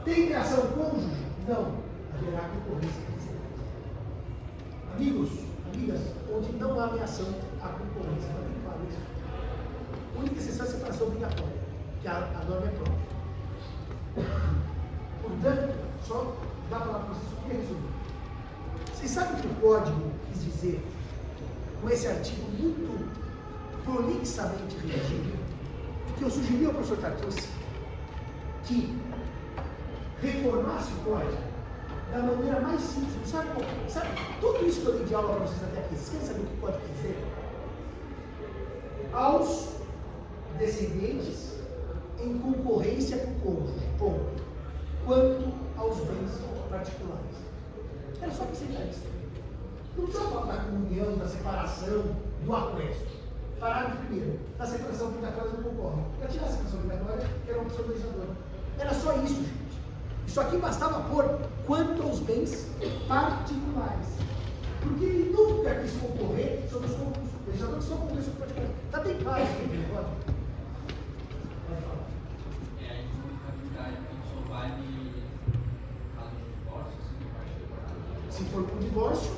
tem ameação cônjuge? Não. Haverá concorrência. Amigos, amigas, onde não há ameação, há concorrência. Está bem claro isso? A única exceção é a separação obrigatória, que a norma é própria. Portanto, só dá para vocês só resumir. Vocês sabem o que o código quis dizer com esse artigo muito prolixamente redigido? Que eu sugeri ao professor Tartucci que reformasse o código da maneira mais simples. Sabe tudo isso que eu dei de aula para vocês até aqui, vocês querem saber o que o código quer dizer? Aos descendentes em concorrência com o cônjuge, ponto. Quanto aos bens particulares. Era só acrescentar isso. Não precisa falar da comunhão, da separação, do aquesto. Parágrafo primeiro. Da separação obrigatória não concorre. Para tirar a separação obrigatória, era uma opção legisladora. Era só isso, gente. Isso aqui bastava pôr quanto aos bens particulares. Porque ele nunca quis concorrer sobre os concursos. O legislador só concorreu sobre o particular. Está bem claro isso aqui, pode? Pode falar. A incomunicabilidade só vale caso de divórcio, assim, a partir do divórcio,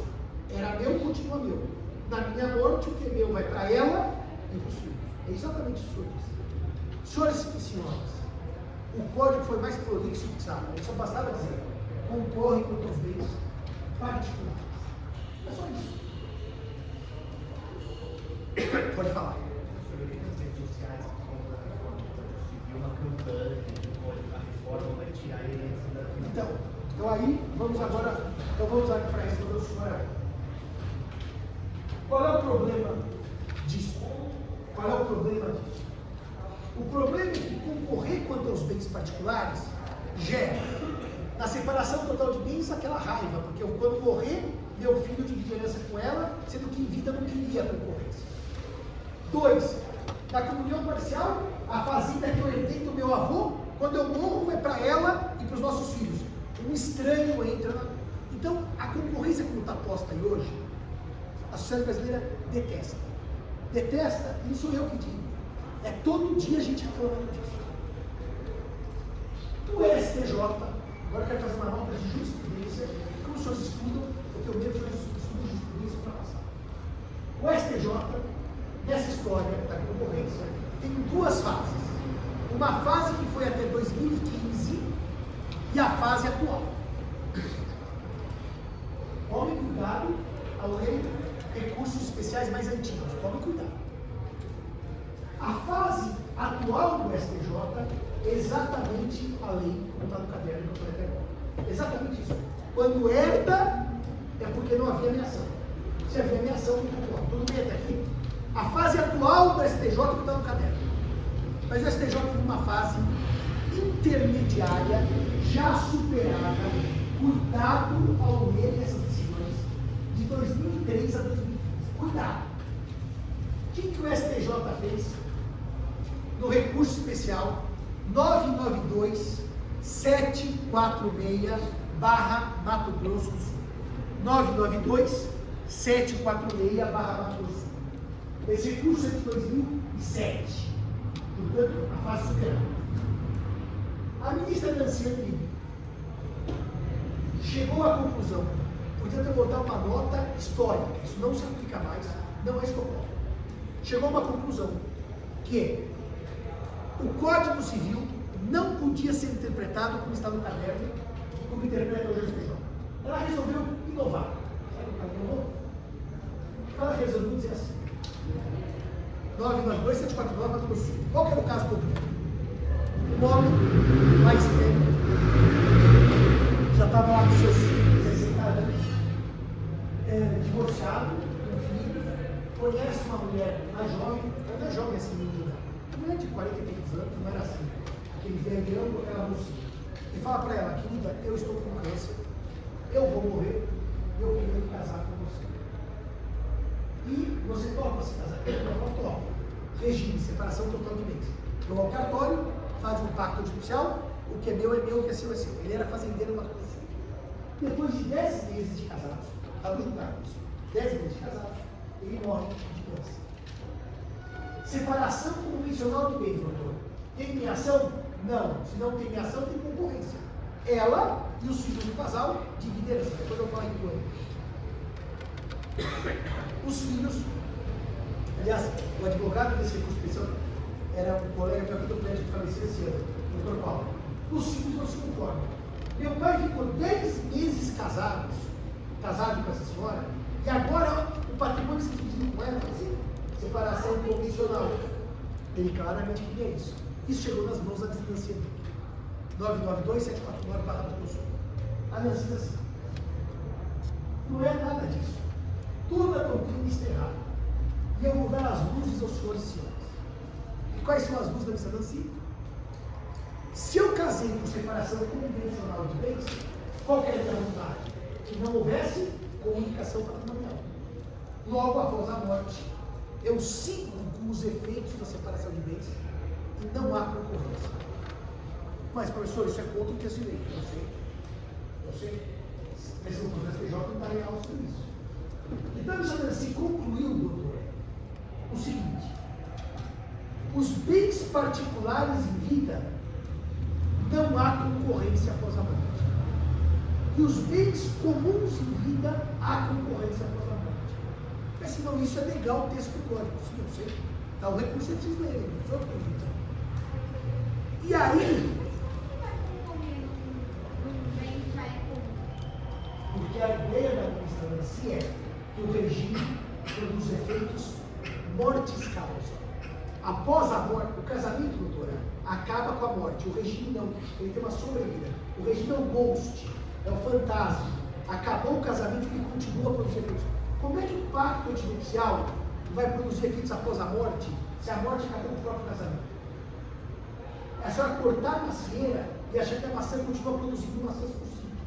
era meu, continua meu. Na minha morte, o que é meu vai para ela e para os filhos. É exatamente isso que eu disse. Senhores e senhoras, o código foi mais prolixo que precisava. Ele só bastava dizer, concorre com os bens particulares. É só isso. Pode falar. Nas redes sociais, quando a reforma do Código Civil, uma campanha de a reforma vai tirar eles da... Então aí, vamos agora, para responder o senhor. Qual é o problema disso? Qual é o problema disso? O problema é que concorrer quanto aos bens particulares gera, na separação total de bens, aquela raiva, porque eu, quando morrer, meu filho divide a herança com ela, sendo que em vida não queria a concorrência. 2. Na comunhão parcial, a fazenda que eu herdei do meu avô, quando eu morro, vai para ela e para os nossos filhos. Um estranho entra na... Então, a concorrência como está posta aí hoje, a sociedade brasileira detesta. Detesta, e não sou eu que digo. É todo dia a gente reclamando disso. O STJ, agora eu quero fazer uma nota de jurisprudência, como os senhores estudam, porque eu mesmo estudo jurisprudência para passar. O STJ, nessa história da concorrência, tem duas fases. Uma fase que foi até 2015 e a fase atual. Tome cuidado ao ler recursos especiais mais antigos. Tome cuidado. A fase atual do STJ é exatamente a lei, como está no caderno que eu falei até agora. Exatamente isso. Quando herda, é porque não havia ameação. Se havia ameação, não concordo. Tudo bem até aqui. A fase atual do STJ que está no caderno. Mas o STJ teve uma fase intermediária, já superada. Cuidado ao ler essas decisões de 2003 a 2015. Cuidado. O que o STJ fez no recurso especial 992-746/Mato Grosso do Sul? 992-746/Mato Grosso do Sul. Esse recurso é de 2007. Portanto, a fase superada. A ministra Nancy Andrighi chegou à conclusão, portanto eu vou dar uma nota histórica, isso não se aplica mais, não é escopo. Chegou a uma conclusão, que o Código Civil não podia ser interpretado como está no caderno, como interpreta hoje o STJ. Ela resolveu inovar. Sabe o que ela inovou? Ela resolveu dizer assim, 992-749 Mato Grosso do Sul. Qual que era o caso concreto? Um homem mais velho, já estava lá com seus 60 anos, divorciado, com filho, conhece uma mulher mais jovem, não é jovem assim, menina, uma mulher de 40 e tantos anos, não era assim, aquele velhão com aquela mocinha, e fala para ela, querida, eu estou com câncer, eu vou morrer, eu quero casar com você. E você topa se casar? Eu topo. Regime, separação total de bens. Vão ao cartório, faz um pacto judicial, o que é meu, o que é seu, é seu. Ele era fazendeiro no Mato Grosso do Sul. Depois de 10 meses de casados, estava julgado isso, 10 meses de casados, ele morre de câncer. Separação convencional de bens, doutor. Tem meação? Não. Se não tem meação, tem concorrência. Ela e os filhos do casal dividem herança. Depois eu falo em plano. Os filhos, aliás, o advogado desse recurso especial era um colega que do prédio que faleceu esse ano, o Dr. Paulo. Os filhos não se conformam. Meu pai ficou 10 meses casado com essa senhora, e agora o patrimônio se dividiu com ela, assim, separação convencional. Ele claramente queria isso. Isso chegou nas mãos da distância 992-749/Sul. A Nancy diz assim, não é nada disso. Toda a doutrina está errada. E eu vou dar as luzes aos senhores e senhoras. E quais são as luzes da missa Nancy? Se eu casei com separação convencional de bens, qual que era a minha vontade? Que não houvesse comunicação patrimonial. Logo após a morte, eu sigo com os efeitos da separação de bens e não há concorrência. Mas, professor, isso é contra o texto de lei. Eu sei. Mas se o STJ não está real sobre isso. Então, se concluiu, doutor, o seguinte: os bens particulares em vida, não há concorrência após a morte. e os bens comuns em vida há concorrência após a morte. Mas se não, isso é legal o texto do código. Sim, eu sei. Tá, o recurso é de vocês lerem, não sou eu que evito. E aí, porque a ideia da questão em si é que o regime produz efeitos mortis causa. Após a morte, o casamento, doutora, acaba com a morte. O regime não, ele tem uma sobrevida. O regime é o ghost, é o fantasma. Acabou o casamento e ele continua a produzir efeitos. Como é que o pacto antinupcial vai produzir efeitos após a morte, se a morte acabou com o próprio casamento? É a senhora cortar a macieira e achar que a maçã continua produzindo maçãs possíveis.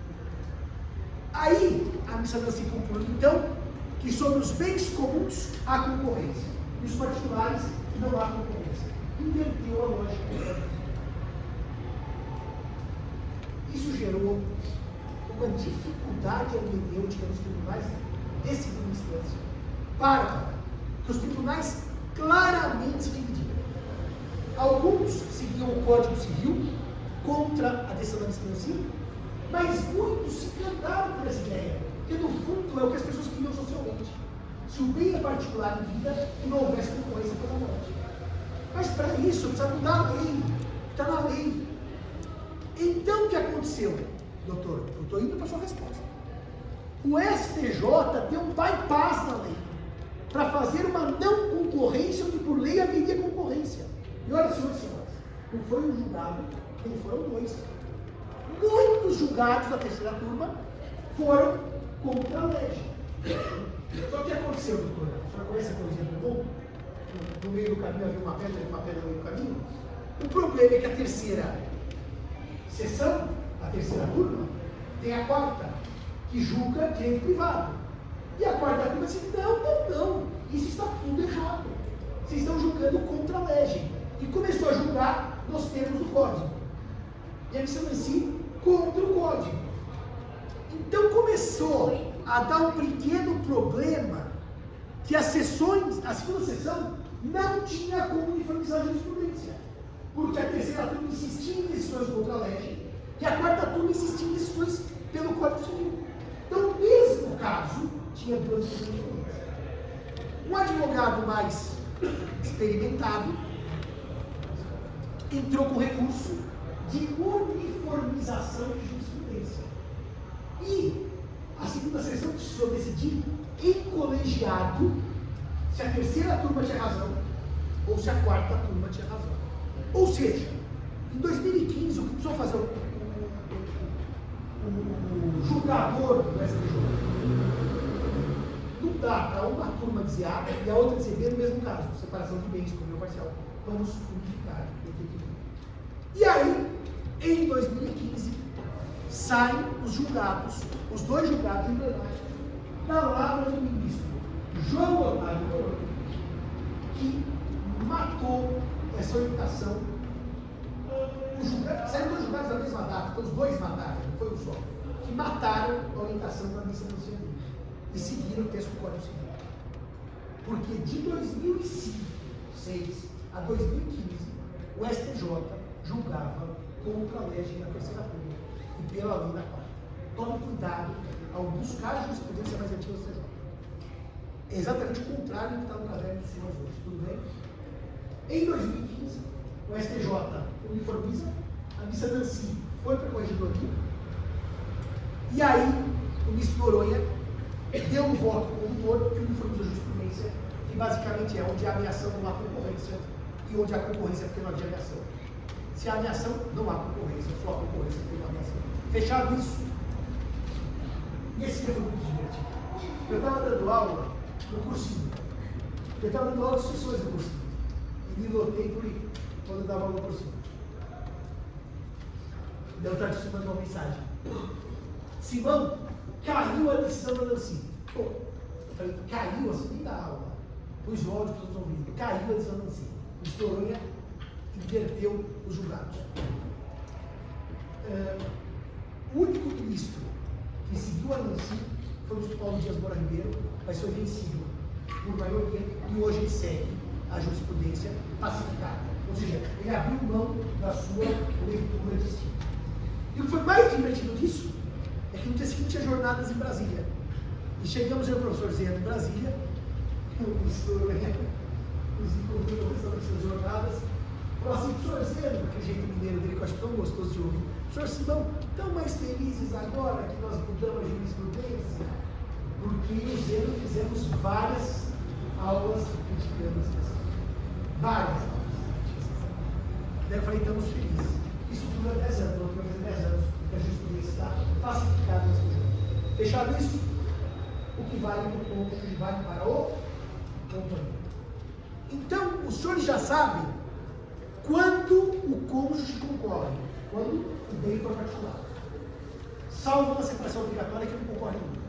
Aí, a missa Nancy conclui, então, que sobre os bens comuns há concorrência. E os particulares não há concorrência. Inverteu a lógica. Isso gerou uma dificuldade hermenêutica nos tribunais de segunda instância. Bárbara, que os tribunais claramente se dividiram. Alguns seguiam o Código Civil contra a decisão da instância, mas muitos se encantaram por essa ideia, que no fundo é o que as pessoas queriam socialmente. Se o bem é particular em vida, que não houvesse concorrência pela morte. Mas para isso precisa mudar a lei, está na lei. Então o que aconteceu, doutor? Eu estou indo para a sua resposta. O STJ deu um bypass na lei para fazer uma não concorrência onde por lei haveria concorrência. E olha, senhores e senhoras, não foi um julgado, nem foram dois. Muitos julgados da terceira turma foram contra a lei. Só que o que aconteceu, doutora? A senhora conhece, por exemplo, no meio do caminho havia uma pedra no meio do caminho? O problema é que a terceira sessão, a terceira turma, tem a quarta, que julga direito privado. E a quarta turma disse, não, isso está tudo errado. Vocês estão julgando contra a lei. E começou a julgar nos termos do código. E a missão em si, contra o código. Então começou a dar um pequeno problema que as sessões, a segunda sessão, não tinha como uniformizar a jurisprudência. Porque a terceira turma insistia em decisões contra a lei e a quarta turma insistia em decisões pelo Código Civil. Então, no mesmo caso, tinha duas decisões diferentes. Um advogado mais experimentado entrou com recurso de uniformização de jurisprudência. E a segunda sessão precisou decidir em colegiado se a terceira turma tinha razão ou se a quarta turma tinha razão. Ou seja, em 2015, o que precisou fazer o julgador do STJ? Não dá para uma turma dizer A e a outra dizer B no mesmo caso, separação de bens, como parcial. Vamos unificar. E aí, em 2015, saem os julgados, os dois julgados em plenário, da palavra do ministro João Otávio Noronha, que matou essa orientação. Saíram dois julgados da mesma data, então os dois mataram, não foi um só, que mataram a orientação da missa do Senhor e seguiram o texto do Código Civil. Porque de 2006 a 2015, o STJ julgava contra a lei na terceira turma e pela lei na quarta. Tome cuidado ao buscar a jurisprudência mais antiga do STJ. É exatamente o contrário do que está no caderno dos senhores hoje, tudo bem? Em 2015, o STJ uniformiza, a missa Nancy foi para a corregedoria, e aí o ministro Noronha deu um voto condutor que uniformiza a jurisprudência, que basicamente é onde há ameação não há concorrência, e onde há concorrência porque não havia ameação. Se há ameação, não há concorrência, só há concorrência porque não há ameação. Fechado isso. E esse livro foi muito divertido. Eu estava dando aula no cursinho. Eu estava dando aula de sessões no cursinho. E me notei por aí, quando eu dava aula no cursinho. Daí eu estava mandando uma mensagem. Simão, caiu a decisão da Nancy. Pô, eu falei, caiu assim, nem da aula. Pus o áudio para os ouvidos. Caiu a decisão da Nancy. O Noronha inverteu os julgados. O único ministro que seguiu a Nancy foi o Paulo Dias Moura Ribeiro, mas foi vencido por maioria e hoje ele segue a jurisprudência pacificada. Ou seja, ele abriu mão da sua leitura distinta. E o que foi mais divertido disso é que no dia seguinte tinha jornadas em Brasília. E chegamos, eu e o professor Zeno em Brasília, o professor nos encontrou nessas jornadas, falou assim, professor Zeno, aquele jeito mineiro dele que eu acho tão gostoso de ouvir, professor Simão, tão mais felizes agora que nós mudamos a jurisprudência, porque eu e o Zeno fizemos várias aulas criticando as pessoas. Várias aulas. Daí eu falei, estamos felizes. Isso dura 10 anos, não vai fazer 10 anos, porque a jurisprudência está pacificada nesse jogo. Fechado isso, o que vale para o cônjuge vale para o companheiro. Então, os senhores já sabem quando o cônjuge concorre, quando o bem for particular. Salvo na separação obrigatória que não concorre nunca.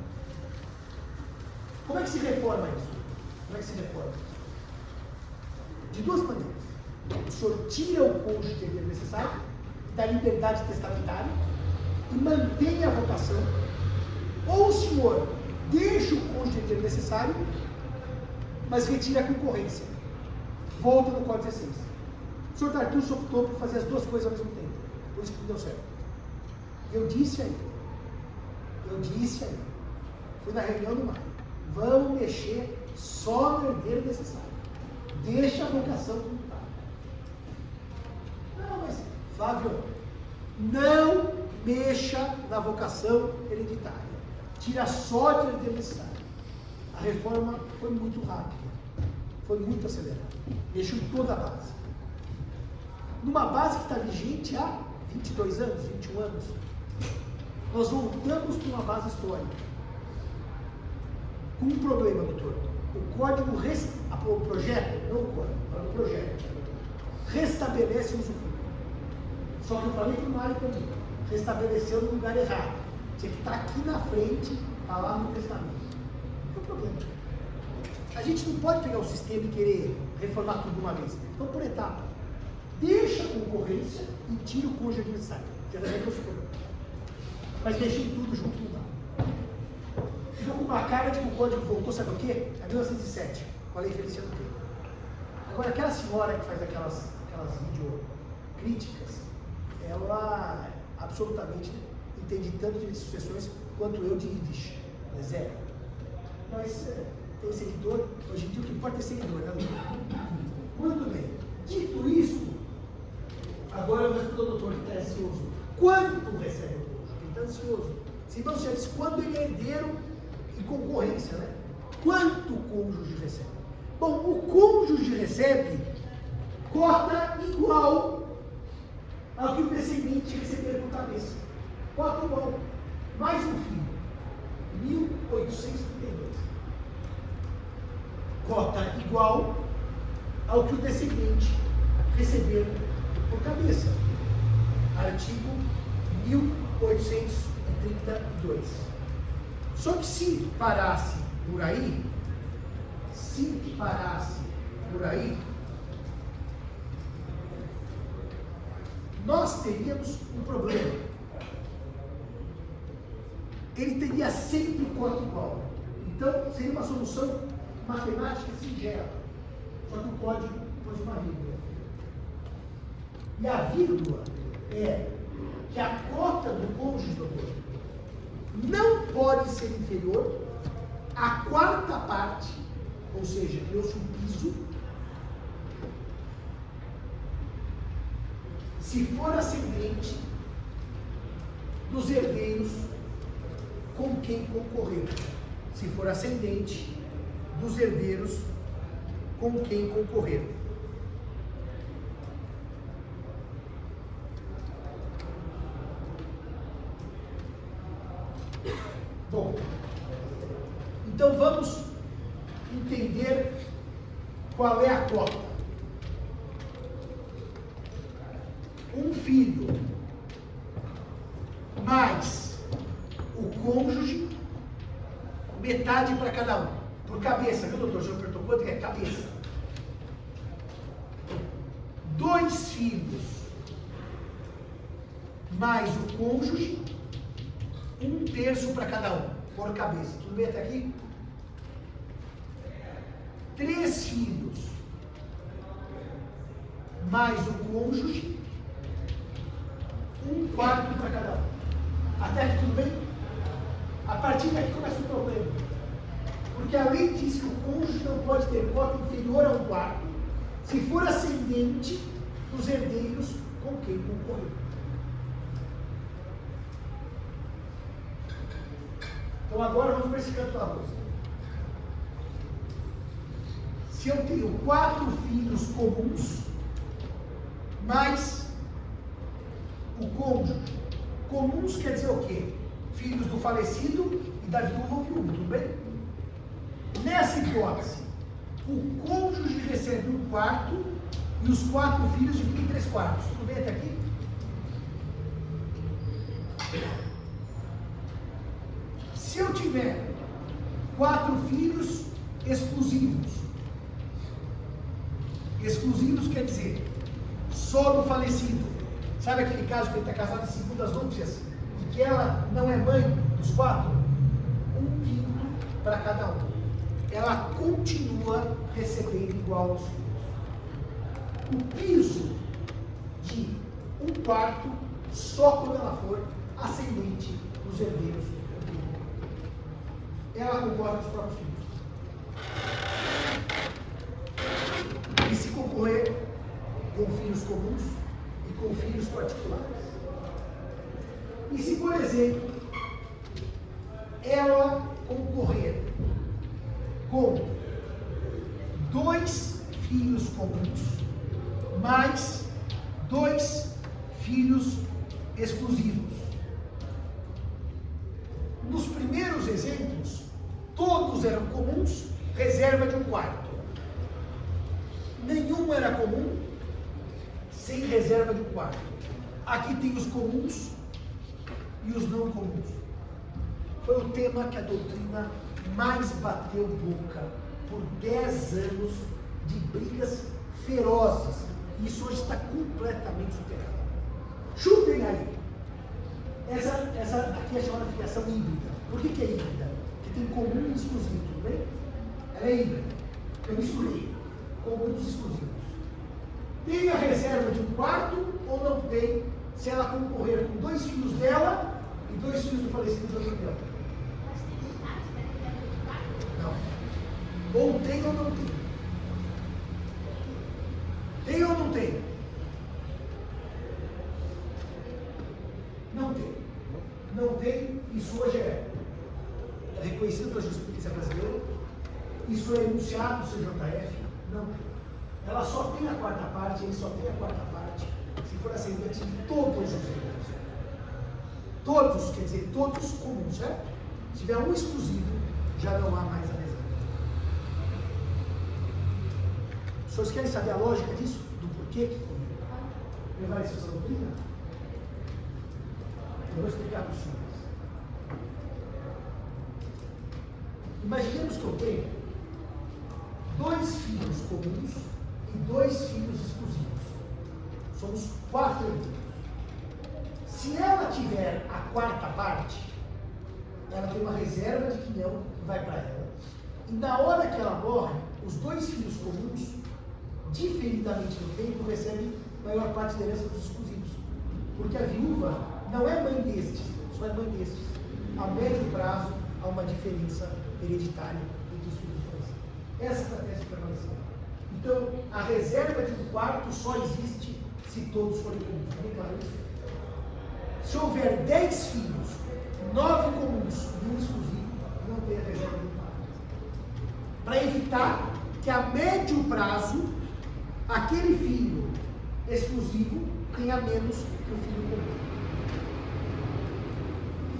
Como é que se reforma isso? Como é que se reforma isso? De duas maneiras. O senhor tira o cônjuge de herdeiro necessário, da liberdade testamentária e mantém a vocação, ou o senhor deixa o cônjuge de herdeiro necessário, mas retira a concorrência. Volta no Código 16. O senhor Tartusso optou por fazer as duas coisas ao mesmo tempo. Por isso que não deu certo. Eu disse aí, fui na reunião do mar, vamos mexer só no herdeiro necessário. Deixa a vocação como está. Não, mas, Flávio, não mexa na vocação hereditária. Tira só de herdeiro necessário. A reforma foi muito rápida, foi muito acelerada. Mexeu em toda a base. Numa base que está vigente há 22 anos, 21 anos, nós voltamos para uma base histórica. Com um problema, doutor. O código, o projeto, não o código, mas o projeto, restabelece o usufruto. Só que eu falei para o Mário também, restabeleceu no lugar errado. Tinha que estar aqui na frente, está lá no testamento. Não é problema. A gente não pode pegar o sistema e querer reformar tudo de uma vez. Então, por etapa. Deixa a concorrência e tira o cônjuge adversário. Já resolveu o problema. Mas deixem tudo junto não dá. Ficou com uma cara de que o código voltou, sabe o quê? É 1907, com a lei Feliciano Pedro. Agora, aquela senhora que faz aquelas videocríticas, ela absolutamente entende tanto de sucessões quanto eu de Yiddish. Mas Mas tem seguidor, hoje em dia o que importa é seguidor, né? Muito bem. Dito isso, agora eu respondo ao doutor que está ansioso. Quanto recebe o cônjuge? Ele está ansioso. Se não, já disse quando ele é herdeiro e concorrência, né? Quanto o cônjuge recebe? Bom, o cônjuge recebe cota igual ao que o descendente receber por cabeça. Cota igual. Mais um filho. 1832. Cota igual ao que o descendente receber por cabeça. Artigo 1832. Só que se parasse por aí, nós teríamos um problema. Ele teria sempre cota igual. Então, seria uma solução matemática singela. Só que o código pôs uma vírgula. E a vírgula é que a cota do cônjuge, doutor, não pode ser inferior à quarta parte, ou seja, criou-se um piso, se for ascendente dos herdeiros com quem concorrer. Se for ascendente dos herdeiros com quem concorrer. Bom, então vamos entender qual é a cota. Um filho mais o cônjuge, metade para cada um. Por cabeça, viu, doutor? O senhor perguntou quanto é cabeça? 2 filhos mais o cônjuge, 1/3 para cada um, por cabeça. Tudo bem até aqui? 3 filhos mais o cônjuge, 1/4 para cada um. Até aqui tudo bem? partir daqui começa o problema. Porque a lei diz que o cônjuge não pode ter cota inferior a um quarto se for ascendente dos herdeiros com quem concorreu. Então agora vamos para esse canto da rosa. Se eu tenho 4 filhos comuns, mais o cônjuge. Comuns quer dizer o quê? Filhos do falecido e da viúva ou viúva, tudo bem? Nessa hipótese, o cônjuge recebe 1/4 e os 4 filhos dividem em 3/4. Tudo bem até aqui? Se eu tiver 4 filhos exclusivos, exclusivos quer dizer só do falecido. Sabe aquele caso que ele está casado em segundas núpcias e que ela não é mãe dos 4? 1/5 para cada um. Ela continua recebendo igual aos filhos. O piso de 1/4 só quando ela for ascendente dos herdeiros. Ela concorre com os próprios filhos. E se concorrer com filhos comuns e com filhos particulares? E se, por exemplo, ela concorrer com 2 filhos comuns mais 2 filhos exclusivos? Nos primeiros exemplos, todos eram comuns, reserva de 1/4. Nenhum era comum, sem reserva de 1/4. Aqui tem os comuns e os não comuns. Foi o tema que a doutrina mais bateu boca por 10 anos de brigas ferozes. Isso hoje está completamente superado. Chutem aí. Essa aqui é chamada filiação híbrida. Por que é híbrida? Porque tem comum e exclusivo, tudo bem? Ela é híbrida. Eu misturei comuns e exclusivos. Tem a reserva de 1/4 ou não tem, se ela concorrer com 2 filhos dela e 2 filhos do falecido do outro dela? Não. Ou tem ou não tem. Tem ou não tem? Não tem. Não tem, isso hoje é reconhecido pela justiça brasileira, isso é enunciado no CJF, não tem. Ela só tem a 4ª parte, ele só tem a 4ª parte, se for ascendente de todos os herdeiros. Todos, quer dizer, todos comuns, certo? Se tiver um exclusivo, já não há mais a reserva. Os senhores querem saber a lógica disso? Do porquê que levar isso essa doutrina? Eu vou explicar para os senhores. Imaginemos que eu tenho 2 filhos comuns e 2 filhos exclusivos. Somos 4 herdeiros. Se ela tiver a 4ª parte, ela tem uma reserva de quinhão que vai para ela. E na hora que ela morre, os 2 filhos comuns, diferidamente no tempo, recebem a maior parte da herança dos exclusivos. Porque a viúva não é mãe destes, só é mãe destes. A médio prazo há uma diferença hereditária entre os filhos falecidos. Essa estratégia permaneceu. Então, a reserva de 1/4 só existe se todos forem comuns. Está bem claro isso? Se houver 10 filhos, 9 comuns e 1 exclusivo, não tem a reserva de 1/4. Para evitar que a médio prazo, aquele filho exclusivo tenha menos que o filho comum.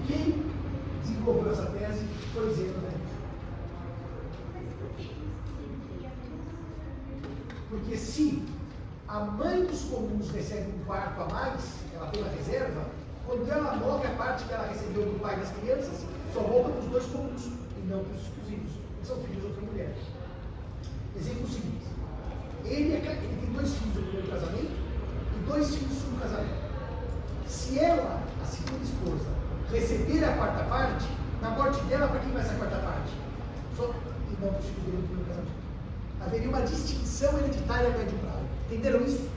Quem desenvolveu essa tese foi Zeno, né? Porque se a mãe dos comuns recebe 1/4 a mais, ela tem uma reserva, quando ela morre, a parte que ela recebeu do pai das crianças só volta para os 2 comuns e não para os exclusivos, que são filhos de outra mulher. Exemplo seguinte: ele tem 2 filhos no primeiro casamento e 2 filhos no segundo casamento. Se ela, a segunda esposa, receber a 4ª parte, na morte dela, para quem vai essa 4ª parte? Só e não para os filhos dele no primeiro casamento. Haveria uma distinção hereditária a médio prazo. Entenderam isso?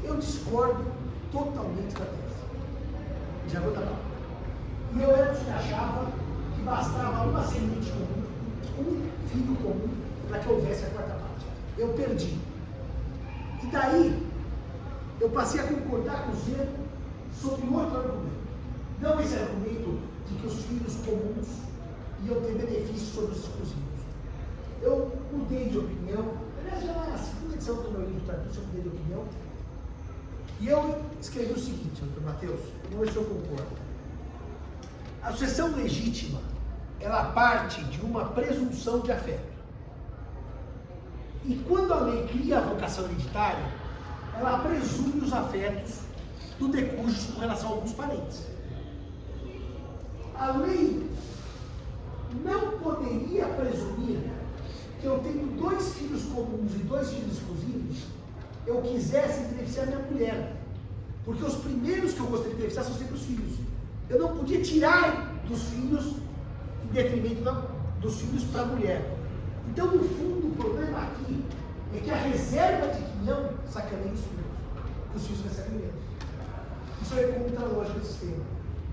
Eu discordo totalmente da tese. Já vou dar lá. E eu era dos que achava bastava uma semente comum, um filho comum, para que houvesse a quarta parte. Eu perdi. E daí, eu passei a concordar com o Zeno sobre outro argumento. Não esse argumento de que os filhos comuns iam ter benefícios sobre os exclusivos. Eu mudei de opinião. Aliás, já na segunda edição do meu livro Tartus, eu mudei de opinião. E eu escrevi o seguinte, Dr. Mateus, vamos ver se eu concordo. A sucessão legítima, ela parte de uma presunção de afeto. E quando a lei cria a vocação hereditária, ela presume os afetos do decúgio com relação a alguns parentes. A lei não poderia presumir que eu tenho 2 filhos comuns e 2 filhos exclusivos, eu quisesse beneficiar minha mulher. Porque os primeiros que eu gostaria de beneficiar são sempre os filhos. Eu não podia tirar dos filhos em detrimento dos filhos para a mulher. Então, no fundo, o problema aqui é que a reserva de quinhão sacaneia os filhos. Os filhos recebem menos. Isso é contra a lógica do sistema.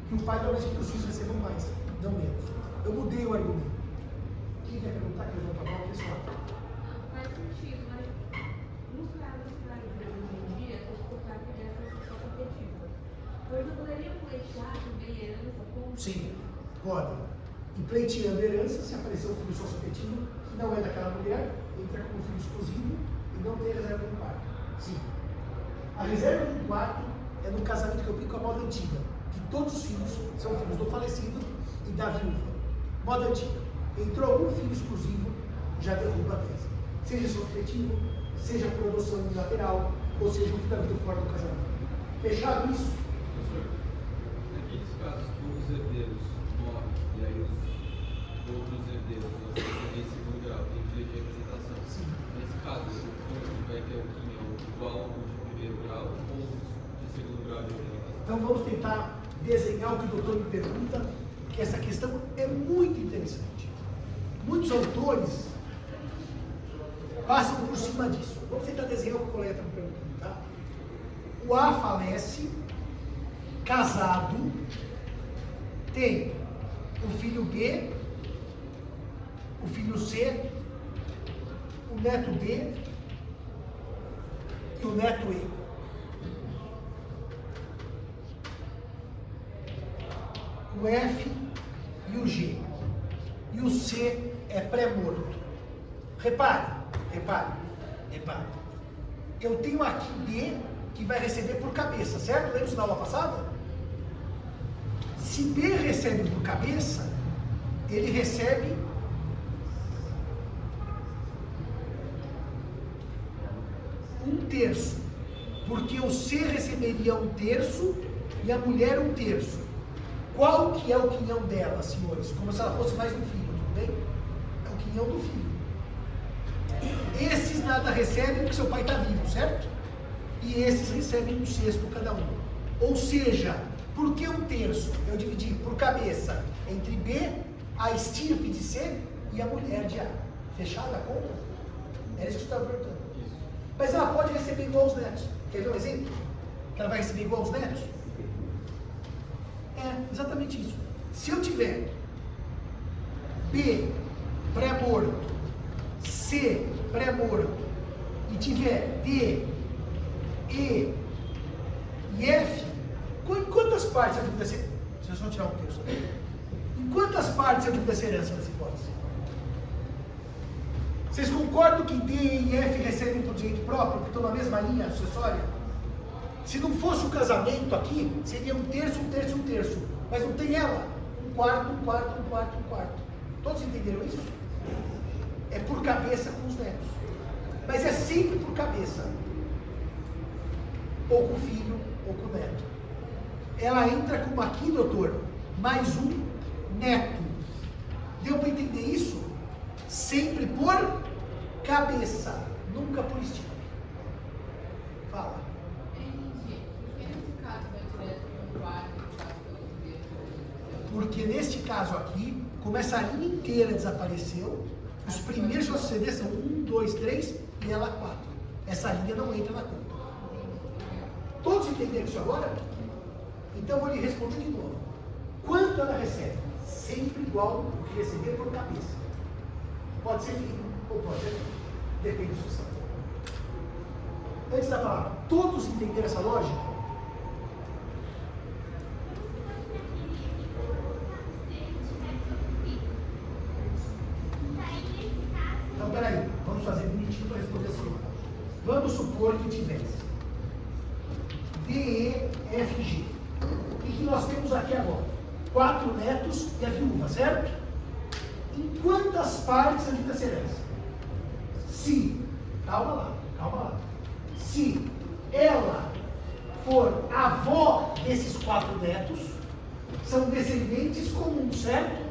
Que o pai normalmente quer que os filhos recebam mais, não menos. Eu mudei o argumento. Quem quer perguntar que eu vou acabar, pessoal? Faz sentido, mas nos casos hoje em dia, eu estou claro que essa é a sua competitiva. Hoje eu poderia pleitear também herança com... Sim, podem. E pleiteando herança, se aparecer um filho sócio-afetivo, que não é daquela mulher, entra como filho exclusivo e não tem reserva no quarto. Sim. A reserva no quarto é no casamento que eu brinco com a moda antiga, que todos os filhos são filhos do falecido e da viúva. Moda antiga. Entrou algum filho exclusivo, já derruba a tese. Seja sócio-afetivo, seja por adoção unilateral, ou seja um filho da vida fora do casamento. Fechado isso? Naqueles casos que os herdeiros morrem e aí os outros herdeiros, ou seja, em segundo grau, têm direito de representação. Sim. Nesse caso, o cônjuge vai ter o quinhão igual ao de primeiro grau ou de segundo grau de representação? Então vamos tentar desenhar o que o doutor me pergunta, porque essa questão é muito interessante. Muitos autores passam por cima disso. Vamos tentar desenhar o que o colega está me perguntando, tá? O A falece, casado, tem o filho B, o filho C, o neto D e o neto E. O F e o G. E o C é pré-morto. Repare. Eu tenho aqui B que vai receber por cabeça, certo? Lembra isso na aula passada? Se B recebe por cabeça, ele recebe um terço. Porque o C receberia um terço e a mulher um terço. Qual que é o quinhão dela, senhores? Como se ela fosse mais um filho, tudo bem? É o quinhão do filho. Esses nada recebem porque seu pai está vivo, certo? E esses recebem um sexto cada um. Ou seja, por que um terço? Eu dividi por cabeça entre B, a estirpe de C e a mulher de A. Fechada a conta? Era isso que você estava perguntando. Mas ela pode receber igual aos netos. Quer ver um exemplo? Que ela vai receber igual aos netos? É exatamente isso. Se eu tiver B pré-morto, C pré-morto e tiver D, E e F, em quantas partes eu divido essa herança? Deixa eu só tirar um terço. Em quantas partes eu divido essa herança nessa hipótese? Vocês concordam que D e F recebem por direito próprio, porque estão na mesma linha sucessória? Se não fosse o casamento aqui, seria um terço, um terço, um terço. Mas não tem ela. Um quarto, um quarto, um quarto, um quarto. Todos entenderam isso? É por cabeça com os netos. Mas é sempre por cabeça. Ou com o filho, ou com o neto. Ela entra como aqui, doutor, mais um neto. Deu para entender isso? Sempre por cabeça, nunca por estirpe. Fala. Porque neste caso aqui, como essa linha inteira desapareceu, os primeiros a suceder são 1, 2, 3 e ela 4. Essa linha não entra na conta. Todos entenderam isso agora? Então eu vou lhe responder de novo. Quanto ela recebe? sempre igual o que receber por cabeça. Pode ser filho ou pode ser filho. Depende do sucessão. Antes da palavra, todos entenderam essa lógica? Então, peraí, vamos fazer bonitinho para responder assim. Vamos supor que tivesse D, E, F, G. E que nós temos aqui agora 4 netos e a viúva, certo? Em quantas partes a gente vai ser essa? Se, calma lá. Se ela for avó desses 4 netos, são descendentes comuns, certo?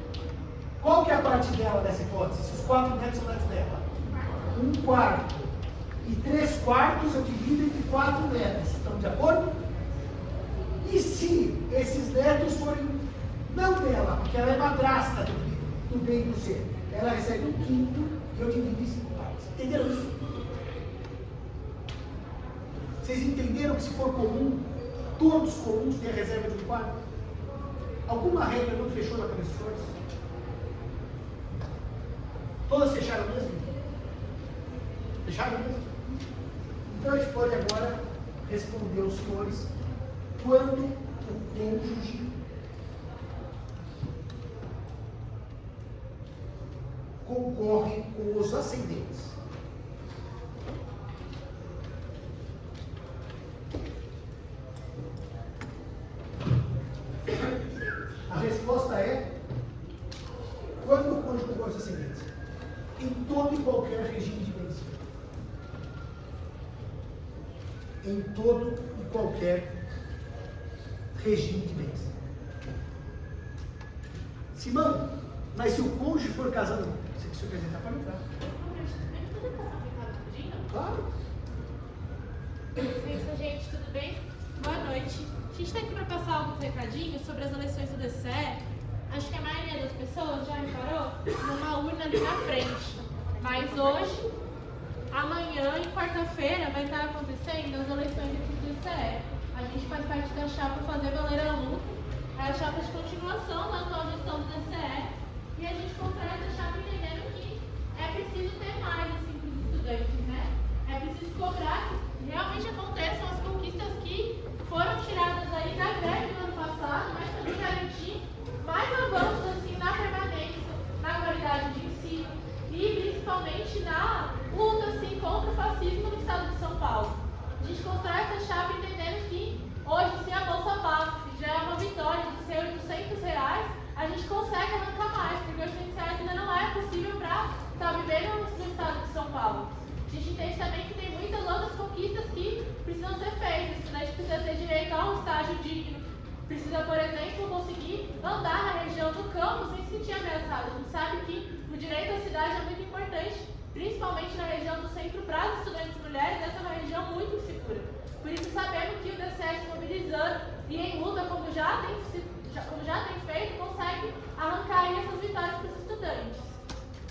Qual que é a parte dela dessa hipótese? Se os 4 netos são netos dela? 1/4. E 3/4 eu divido entre 4 netos. Estão de acordo? E se esses netos forem não dela, porque ela é madrasta do B e do C, ela recebe 1/5 e eu divido em 5 partes. Entenderam isso? Vocês entenderam que se for comum, todos comuns têm a reserva de 1/4? Alguma regra não fechou na cabeça dos senhores? Todas fecharam mesmo? Fecharam mesmo? Então a gente pode agora responder aos senhores quando o cônjuge concorre com os ascendentes. A resposta é quando o cônjuge concorre com os ascendentes. Em todo e qualquer regime de bens. Em todo e qualquer regime de bens. Simão, mas se o cônjuge for casado, você que se apresentar para entrar. Claro. Licença, gente, tudo bem? Boa noite. A gente está aqui para passar alguns recadinhos sobre as eleições do DCE. Acho que a maioria das pessoas já reparou numa urna ali na frente. Mas hoje, amanhã e quarta-feira vai estar acontecendo as eleições aqui do DCE. A gente faz parte da chapa Fazer Valer a Luta. É a chapa de continuação da atual gestão do DCE. E a gente constrói essa chapa entendendo que é preciso ter mais assim, para os estudantes, né? É preciso cobrar que realmente aconteçam as conquistas que foram tiradas aí da greve do ano passado, mas também garantir mais avanços assim, na permanência, na qualidade de ensino e principalmente na luta assim, contra o fascismo no estado de São Paulo. A gente constrói essa chapa entendendo que hoje, se a Bolsa Básica já é uma vitória de ser R$800, a gente consegue arrancar mais, porque R$800 ainda não é possível para estar vivendo no estado de São Paulo. A gente entende também que tem muitas outras conquistas que precisam ser feitas. O estudante precisa ter direito a um estágio digno. Precisa, por exemplo, conseguir andar na região do campo sem se sentir ameaçado. A gente sabe que o direito à cidade é muito importante, principalmente na região do centro para as estudantes mulheres. Essa é uma região muito insegura. Por isso, sabemos que o DCE se mobilizando e em luta, como já tem feito, consegue arrancar aí essas vitórias para os estudantes.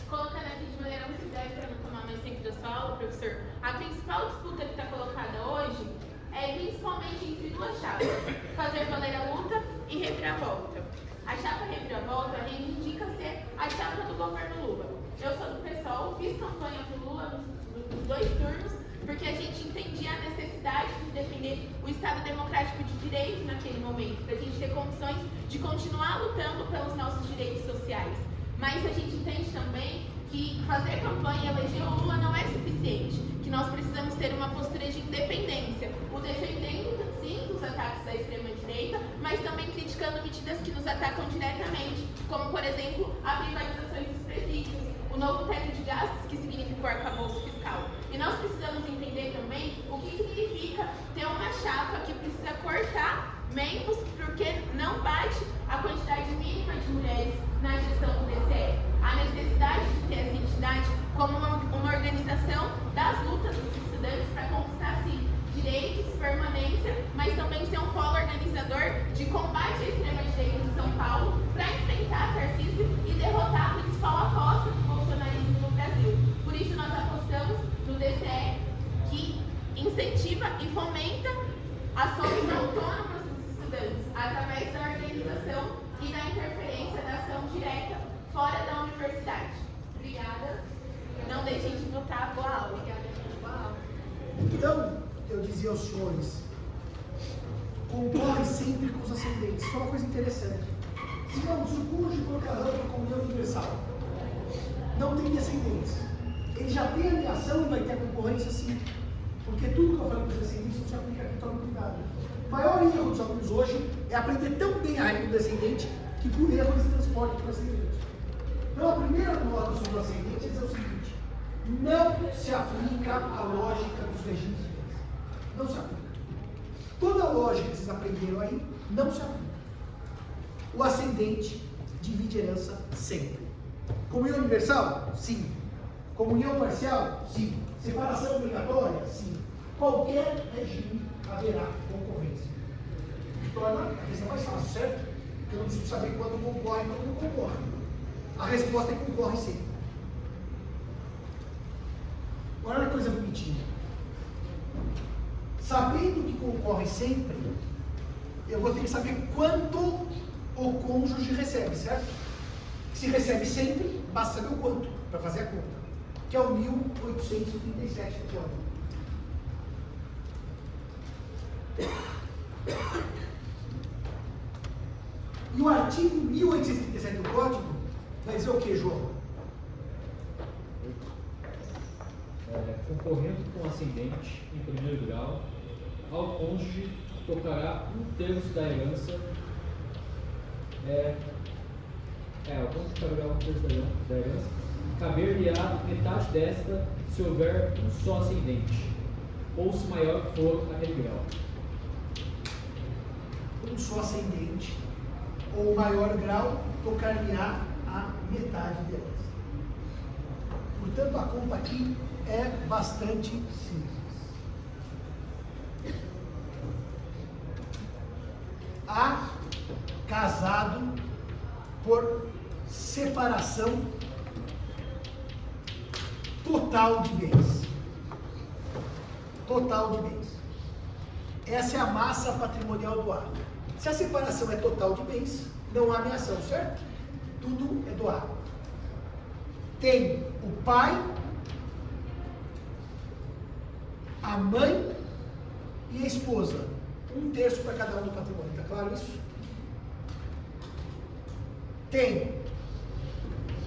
Colocando aqui de maneira muito breve para não tomar mais tempo da sua aula, professor, a principal disputa que está colocada hoje é principalmente entre duas chapas, Fazer Valer a Luta e Reviravolta. A chapa Reviravolta reivindica ser a chapa do governo Lula. Eu sou do PSOL, fiz campanha para o Lula nos 2 turnos, porque a gente entendia a necessidade de defender o Estado Democrático de Direito naquele momento, para a gente ter condições de continuar lutando pelos nossos direitos sociais. Mas a gente entende também que fazer campanha e eleger o Lula não é suficiente, que nós precisamos ter uma postura de independência, o defendendo, sim, dos ataques da extrema-direita, mas também criticando medidas que nos atacam diretamente, como, por exemplo, a privatização dos presídios, o novo teto de gastos, que significa o arcabouço fiscal. E nós precisamos entender também o que significa ter uma chapa que precisa cortar membros, porque não bate a quantidade mínima de mulheres na gestão do DCE. A necessidade de ter essa entidade como uma organização das lutas dos estudantes para conquistar, sim, direitos, permanência, mas também ser um polo organizador de combate à extrema-direita de São Paulo para enfrentar Tarcísio e derrotar a principal aposta do bolsonarismo no Brasil. Por isso nós apostamos no DCE, que incentiva e fomenta ações autônomas dos estudantes através da organização e da interferência da ação direta fora da universidade. Obrigada. Não deixem de votar. Boa aula. Boa aula. Então, eu dizia aos senhores, concorre sempre com os ascendentes. Isso é uma coisa interessante. Se não, se o cônjuge for casado com a comunhão universal, não tem descendentes. Ele já tem a ligação e vai ter a concorrência sim. Porque tudo que eu falei para os descendentes não se aplica aqui, tome cuidado. O maior erro dos alunos hoje é aprender tão bem a regra do descendente que por erro eles transportam para o ascendente. Então a primeira nota sobre o ascendente é o seguinte: não se aplica a lógica dos regimes de bens. Não se aplica. Toda a lógica que vocês aprenderam aí não se aplica. O ascendente divide herança sempre. Comunhão universal? Sim. Comunhão parcial? Sim. Separação obrigatória? Sim. Qualquer regime haverá concorrência. Torna a questão mais fácil, certo? Porque eu não preciso saber quando concorre e quando não concorre. A resposta é concorre sempre. Olha a coisa bonitinha. Sabendo que concorre sempre, eu vou ter que saber quanto o cônjuge recebe, certo? Se recebe sempre, basta saber o quanto, para fazer a conta, que é o 1837 do Código. E o artigo 1837 do Código vai dizer o que, João? Concorrendo com o ascendente em primeiro grau, ao cônjuge tocará 1/3 da herança. O cônjuge tocará 1/3 da herança. Caber-lhe-á metade desta se houver um só ascendente, ou se maior for aquele grau. Um só ascendente ou maior grau tocar-lhe-á a metade da herança. Portanto, a conta aqui é bastante simples. A casado por separação total de bens. Total de bens. Essa é a massa patrimonial do A. Se a separação é total de bens, não há ameação, certo? Tudo é do A. Tem o pai, a mãe e a esposa. 1/3 para cada um do patrimônio. Está claro isso? Tem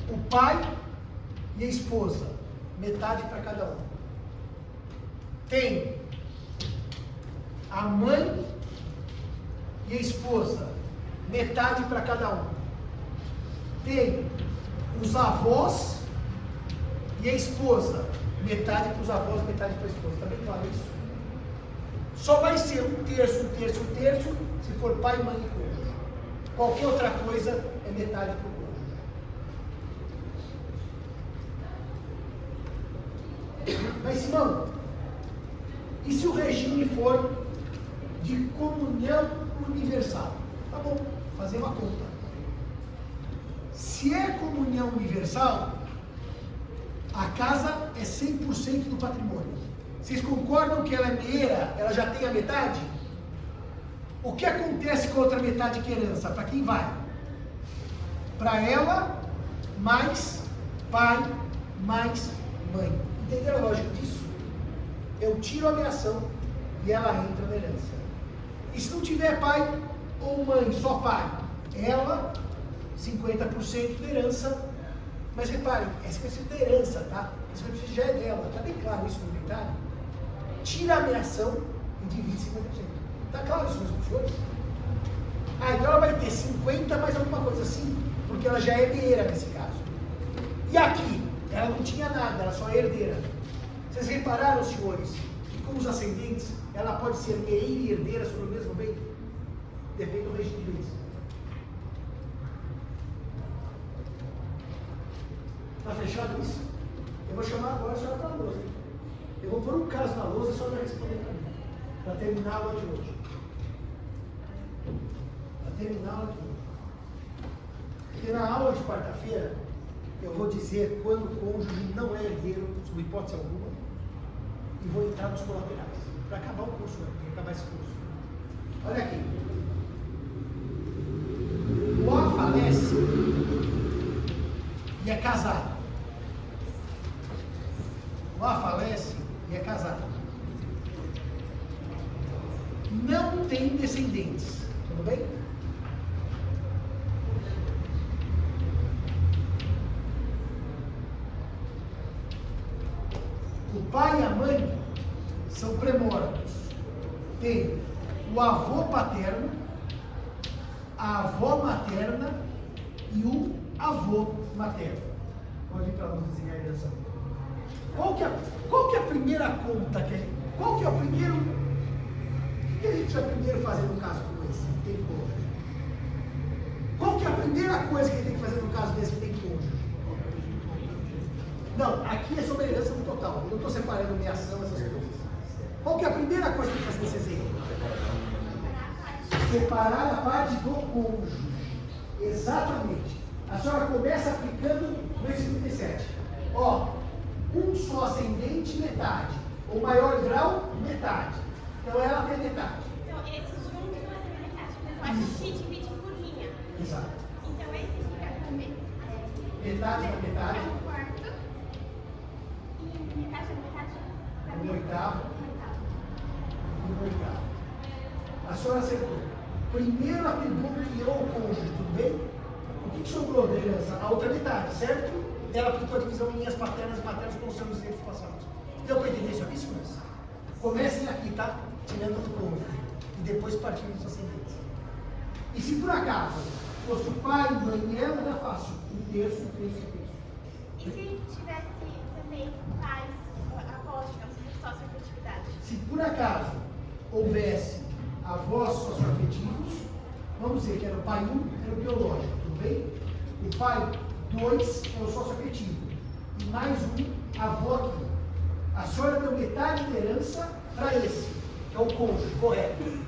o pai e a esposa. Metade para cada um. Tem a mãe e a esposa. Metade para cada um. Tem os avós e a esposa. Metade para os avós, metade para a esposa. Está bem claro isso? Só vai ser 1/3 se for pai, mãe e cônjuge. Qualquer outra coisa é metade para o cônjuge. Mas, Simão, e se o regime for de comunhão universal? Tá bom, fazer uma conta. Se é comunhão universal, a casa é 100% do patrimônio. Vocês concordam que ela é meia, ela já tem a metade? O que acontece com a outra metade que é herança? Para quem vai? Para ela, mais pai, mais mãe. Entenderam a lógica disso? Eu tiro a ameação e ela entra na herança. E se não tiver pai ou mãe, só pai, ela, 50% da herança. Mas reparem, é 50% da herança, tá? 50% já é dela, tá bem claro isso no inventário? Tira a ameação e divide 50%. Tá claro isso, meus senhores? Então ela vai ter 50 mais alguma coisa assim, porque ela já é herdeira nesse caso. E aqui, ela não tinha nada, ela só é herdeira. Vocês repararam, senhores, que com os ascendentes, ela pode ser meia e herdeira sobre o mesmo bem? Depende do regime de bens. Tá fechado isso? Eu vou chamar agora a senhora para a lousa. Eu vou pôr um caso na lousa e a senhora vai responder para mim. Para terminar a aula de hoje. Porque na aula de quarta-feira, eu vou dizer quando o cônjuge não é herdeiro, sob hipótese alguma, e vou entrar nos colaterais. Para acabar o curso, para acabar esse curso. Olha aqui. O e é casado. O A falece e é casado. Não tem descendentes. Tudo bem? O pai e a mãe são premortos. Tem o avô paterno, a avó materna e o avô materno. Pode ir para nós desenhar a herança. Qual que é a primeira conta? Qual que é o primeiro... O que a gente precisa primeiro fazer no caso como esse? Tem cônjuge. Qual que é a primeira coisa que a gente tem que fazer no caso desse que tem cônjuge? Não, aqui é sobre a herança no total. Eu não estou separando meação, essas coisas. Qual que é a primeira coisa que tem que fazer nesse exemplo? Separar a parte do cônjuge. Exatamente. A senhora começa aplicando no 37. Ó, um só ascendente, metade. O maior grau, metade. Então ela tem metade. Então, esse junto vai ter metade. Mas eu acho que divide por linha. Exato. Então, esse fica também. Metade da metade. Um quarto. E metade da metade. Um oitavo. Um oitavo. A senhora acertou. Primeiro atribuiu ao cônjuge, tudo bem? O que sobrou da herança? A outra metade, certo? Ela aplicou a divisão em linhas paternas e maternas como são os exemplos passados. Deu para entender isso aqui, senhores? Comecem aqui, tá? Tirando do cônjuge. E depois partindo dos ascendentes. E se por acaso fosse o pai, mãe e ela, era fácil. Um terço, um terço, um terço. E se tivesse também pais, avós, digamos, de sócio-afetividade? Se por acaso houvesse avós socioafetivos, vamos dizer que era o pai 1, era o biológico, tudo bem? O pai 2 é o socioafetivo. E mais um, avó aqui. A senhora deu metade da herança para esse, que é o cônjuge, correto?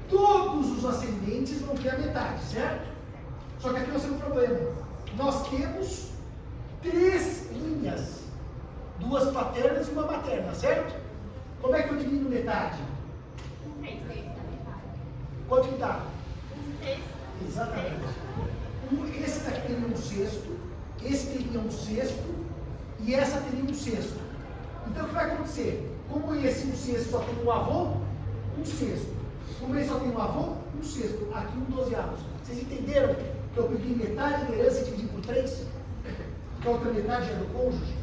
Todos os ascendentes vão ter a metade, certo? Só que aqui nós temos um problema. Nós temos 3 linhas. 2 paternas e uma materna, certo? Como é que eu divido metade? 3 da metade. Quanto que dá? 6. Exatamente. Esse daqui teria um sexto, esse teria um sexto e essa teria um sexto. Então o que vai acontecer? Como esse um sexto só tem um avô, um sexto. Como esse só tem um avô, um sexto. Aqui um 12avos. Vocês entenderam que eu peguei metade da herança e dividi por 3? Que a outra metade é do cônjuge?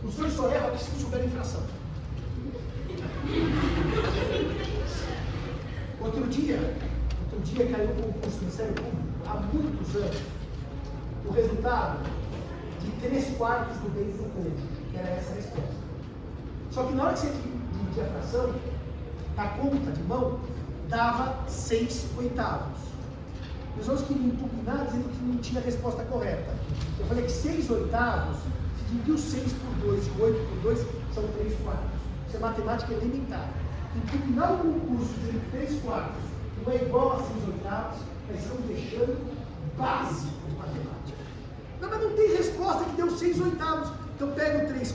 Os dois só erram aqui se não souberem fração. Outro dia caiu um concurso do Ministério Público, há muitos anos, o resultado de 3/4 do bem do cônjuge, que era essa a resposta. Só que na hora que você dividia a fração, a conta de mão dava 6/8. Os outros queriam impugnar dizendo que não tinha a resposta correta. Eu falei que 6/8, se dividiu 6 por 2 e 8 por 2, são 3/4. Isso é matemática elementar. Impugnar o concurso dizendo que 3/4 não é igual a 6/8, mas estão deixando básico de matemática. Não, mas não tem resposta que deu 6/8. Então pega o 3,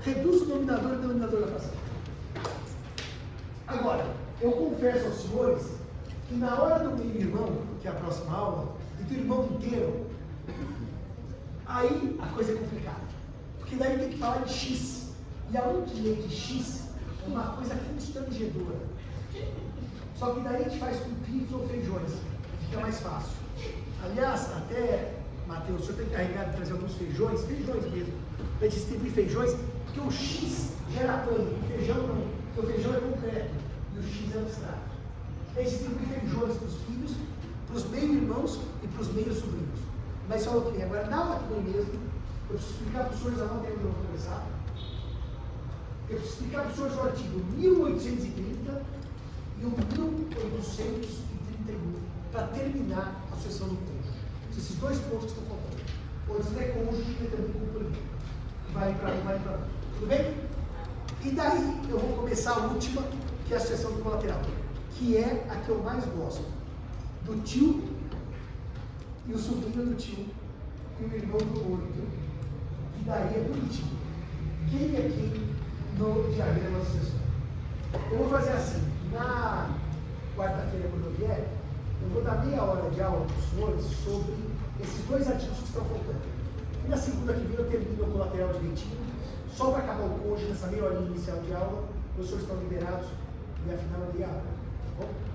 reduz o denominador e o denominador da fração. Agora, eu confesso aos senhores que na hora do meu irmão, que é a próxima aula, e do irmão inteiro, aí a coisa é complicada. Porque daí tem que falar de X. E a aula de lei de X é uma coisa constrangedora. Só que daí a gente faz com pizza ou feijões. Fica mais fácil. Aliás, até, Matheus, o senhor tem carregado de trazer alguns feijões mesmo, para distribuir feijões, porque o X gera pano, o feijão não. Porque o feijão é concreto e o X é abstrato. É distribuir feijões para os filhos, para os meio-irmãos e para os meio-sobrinhos. Mas só o que? Agora, na aula que vem mesmo, eu preciso explicar para os senhores, aonde eu vou começar. Eu preciso explicar para os senhores o artigo 1830 e o 1831, para terminar a sessão do cônjuge. Esses 2 pontos que estão faltando. Ou se é cônjuge, determina o político. Vai para um, vai para outro. Tudo bem? E daí eu vou começar a última, que é a sessão do colateral, que é a que eu mais gosto. Do tio e o sobrinho do tio e o irmão do outro. Que daí é bonitinho. Quem é quem no diagrama sucessório? Eu vou fazer assim. Na quarta-feira, quando eu vier, eu vou dar meia hora de aula para os senhores sobre Esses 2 artigos que estão faltando. E na segunda que vem eu termino meu colateral direitinho, só para acabar o cojo nessa meia horinha inicial de aula, os professores estão liberados e afinal eu dei a aula. Tá bom?